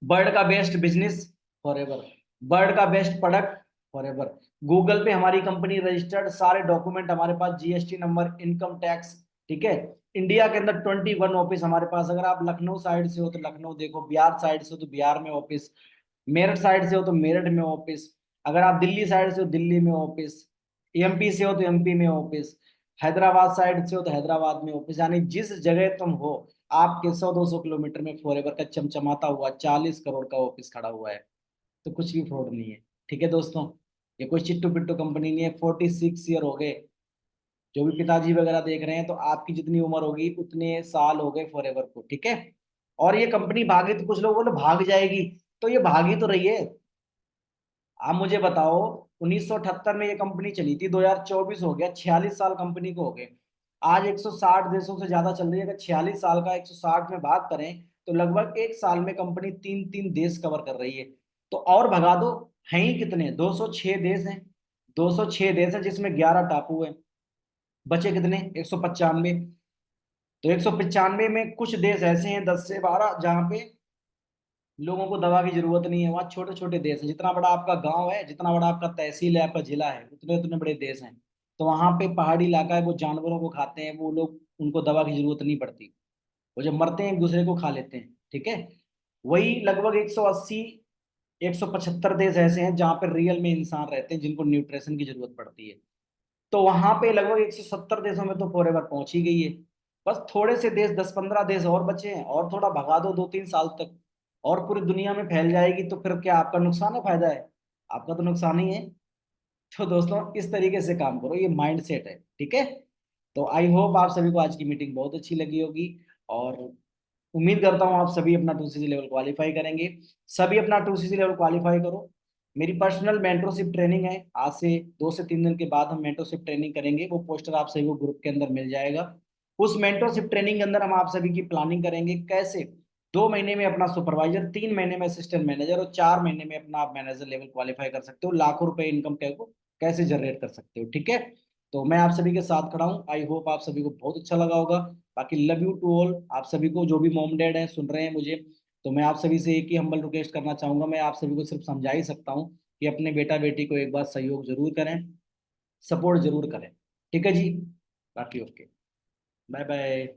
वर्ल्ड का बेस्ट बिजनेस फॉरएवर, वर्ल्ड का बेस्ट प्रोडक्ट फॉरएवर। गूगल पे हमारी कंपनी रजिस्टर्ड, सारे डॉक्यूमेंट हमारे पास, जीएसटी नंबर, इनकम टैक्स, ठीक है। इंडिया के अंदर 21 ऑफिस हमारे पास। अगर आप लखनऊ साइड से हो तो लखनऊ देखो, बिहार साइड से हो तो बिहार में ऑफिस, मेरठ साइड से हो तो मेरठ में ऑफिस, अगर आप दिल्ली साइड से हो दिल्ली में ऑफिस, एमपी से हो तो एमपी में ऑफिस, हैदराबाद साइड से हो तो हैदराबाद में ऑफिस। यानी जिस जगह तुम हो, आपके 100-200 किलोमीटर में फॉरएवर का चमचमाता हुआ 40 करोड़ का ऑफिस खड़ा हुआ है। तो कुछ भी फ्रॉड नहीं है, ठीक है दोस्तों। ये कोई चिट्टू पिट्टू कंपनी नहीं है। 46 ईयर हो गए, जो भी पिताजी वगैरह देख रहे हैं, तो आपकी जितनी उम्र होगी उतने साल हो गए फॉरएवर को, ठीक है। और ये कंपनी भागी, तो कुछ लोग बोले भाग जाएगी, तो ये भागी तो रही है। आप मुझे बताओ, 1978 में ये कंपनी चली थी, 2024 हो गया, 46 साल कंपनी को हो गए। आज 160 देशों से ज्यादा चल रही है। अगर 46 साल का 160 में भाग करें तो लगभग एक साल में कंपनी तीन तीन देश कवर कर रही है। तो और भगा दो, हैं ही कितने, 206 देश हैं। 206 देश हैं जिसमें 11 टापू हैं। बचे कितने, 195। तो 195 में कुछ देश ऐसे हैं, 10 से 12, जहाँ पे लोगों को दवा की जरूरत नहीं है। वहाँ छोटे छोटे देश हैं, जितना बड़ा आपका गांव है, जितना बड़ा आपका तहसील है, आपका जिला है, उतने उतने बड़े देश हैं। तो वहां पे पहाड़ी इलाका है, वो जानवरों को खाते हैं, वो लोग, उनको दवा की जरूरत नहीं पड़ती। वो जब मरते हैं एक दूसरे को खा लेते हैं, ठीक है। वही लगभग 180, 175 देश ऐसे हैं जहाँ पे रियल में इंसान रहते हैं जिनको न्यूट्रिशन की जरूरत पड़ती है। तो वहां पे लगभग 170 देशों में तो फॉरएवर पहुंच ही गई है। बस थोड़े से देश, 10-15 देश और बचे हैं, और थोड़ा भगा दो 2-3 साल तक, और पूरी दुनिया में फैल जाएगी। तो फिर क्या आपका नुकसान है, फायदा है? आपका तो नुकसान ही है। तो दोस्तों इस तरीके से काम करो, ये माइंड सेट है, ठीक है। तो आई होप आप सभी को आज की मीटिंग बहुत अच्छी लगी होगी। और उम्मीद करता हूँ आप सभी अपना 2cc लेवल क्वालिफाई करेंगे। सभी अपना 2cc लेवल क्वालिफाई करो। मेरी पर्सनल मेंटरशिप ट्रेनिंग है, आज से 2 से 3 दिन के बाद हम मेंटरशिप ट्रेनिंग करेंगे। वो पोस्टर आप सभी को ग्रुप के अंदर मिल जाएगा। उस मेंटरशिप ट्रेनिंग के अंदर हम आप सभी की प्लानिंग करेंगे कैसे 2 महीने में अपना सुपरवाइजर, 3 महीने में असिस्टेंट मैनेजर और 4 महीने में अपना आप मैनेजर लेवल क्वालिफाई कर सकते हो। लाखों रुपए इनकम टैक्स को कैसे जनरेट कर सकते हो, ठीक है। तो मैं आप सभी के साथ खड़ा हूँ। आई होप आप सभी को बहुत अच्छा लगा होगा। बाकी लव यू टू ऑल, आप सभी को जो भी मॉम डैड हैं सुन रहे हैं मुझे, तो मैं आप सभी से एक ही हम्बल रिक्वेस्ट करना चाहूंगा। मैं आप सभी को सिर्फ समझा ही सकता हूँ कि अपने बेटा बेटी को एक बार सहयोग जरूर करें, सपोर्ट जरूर करें, ठीक है जी। बाकी ओके, बाय बाय।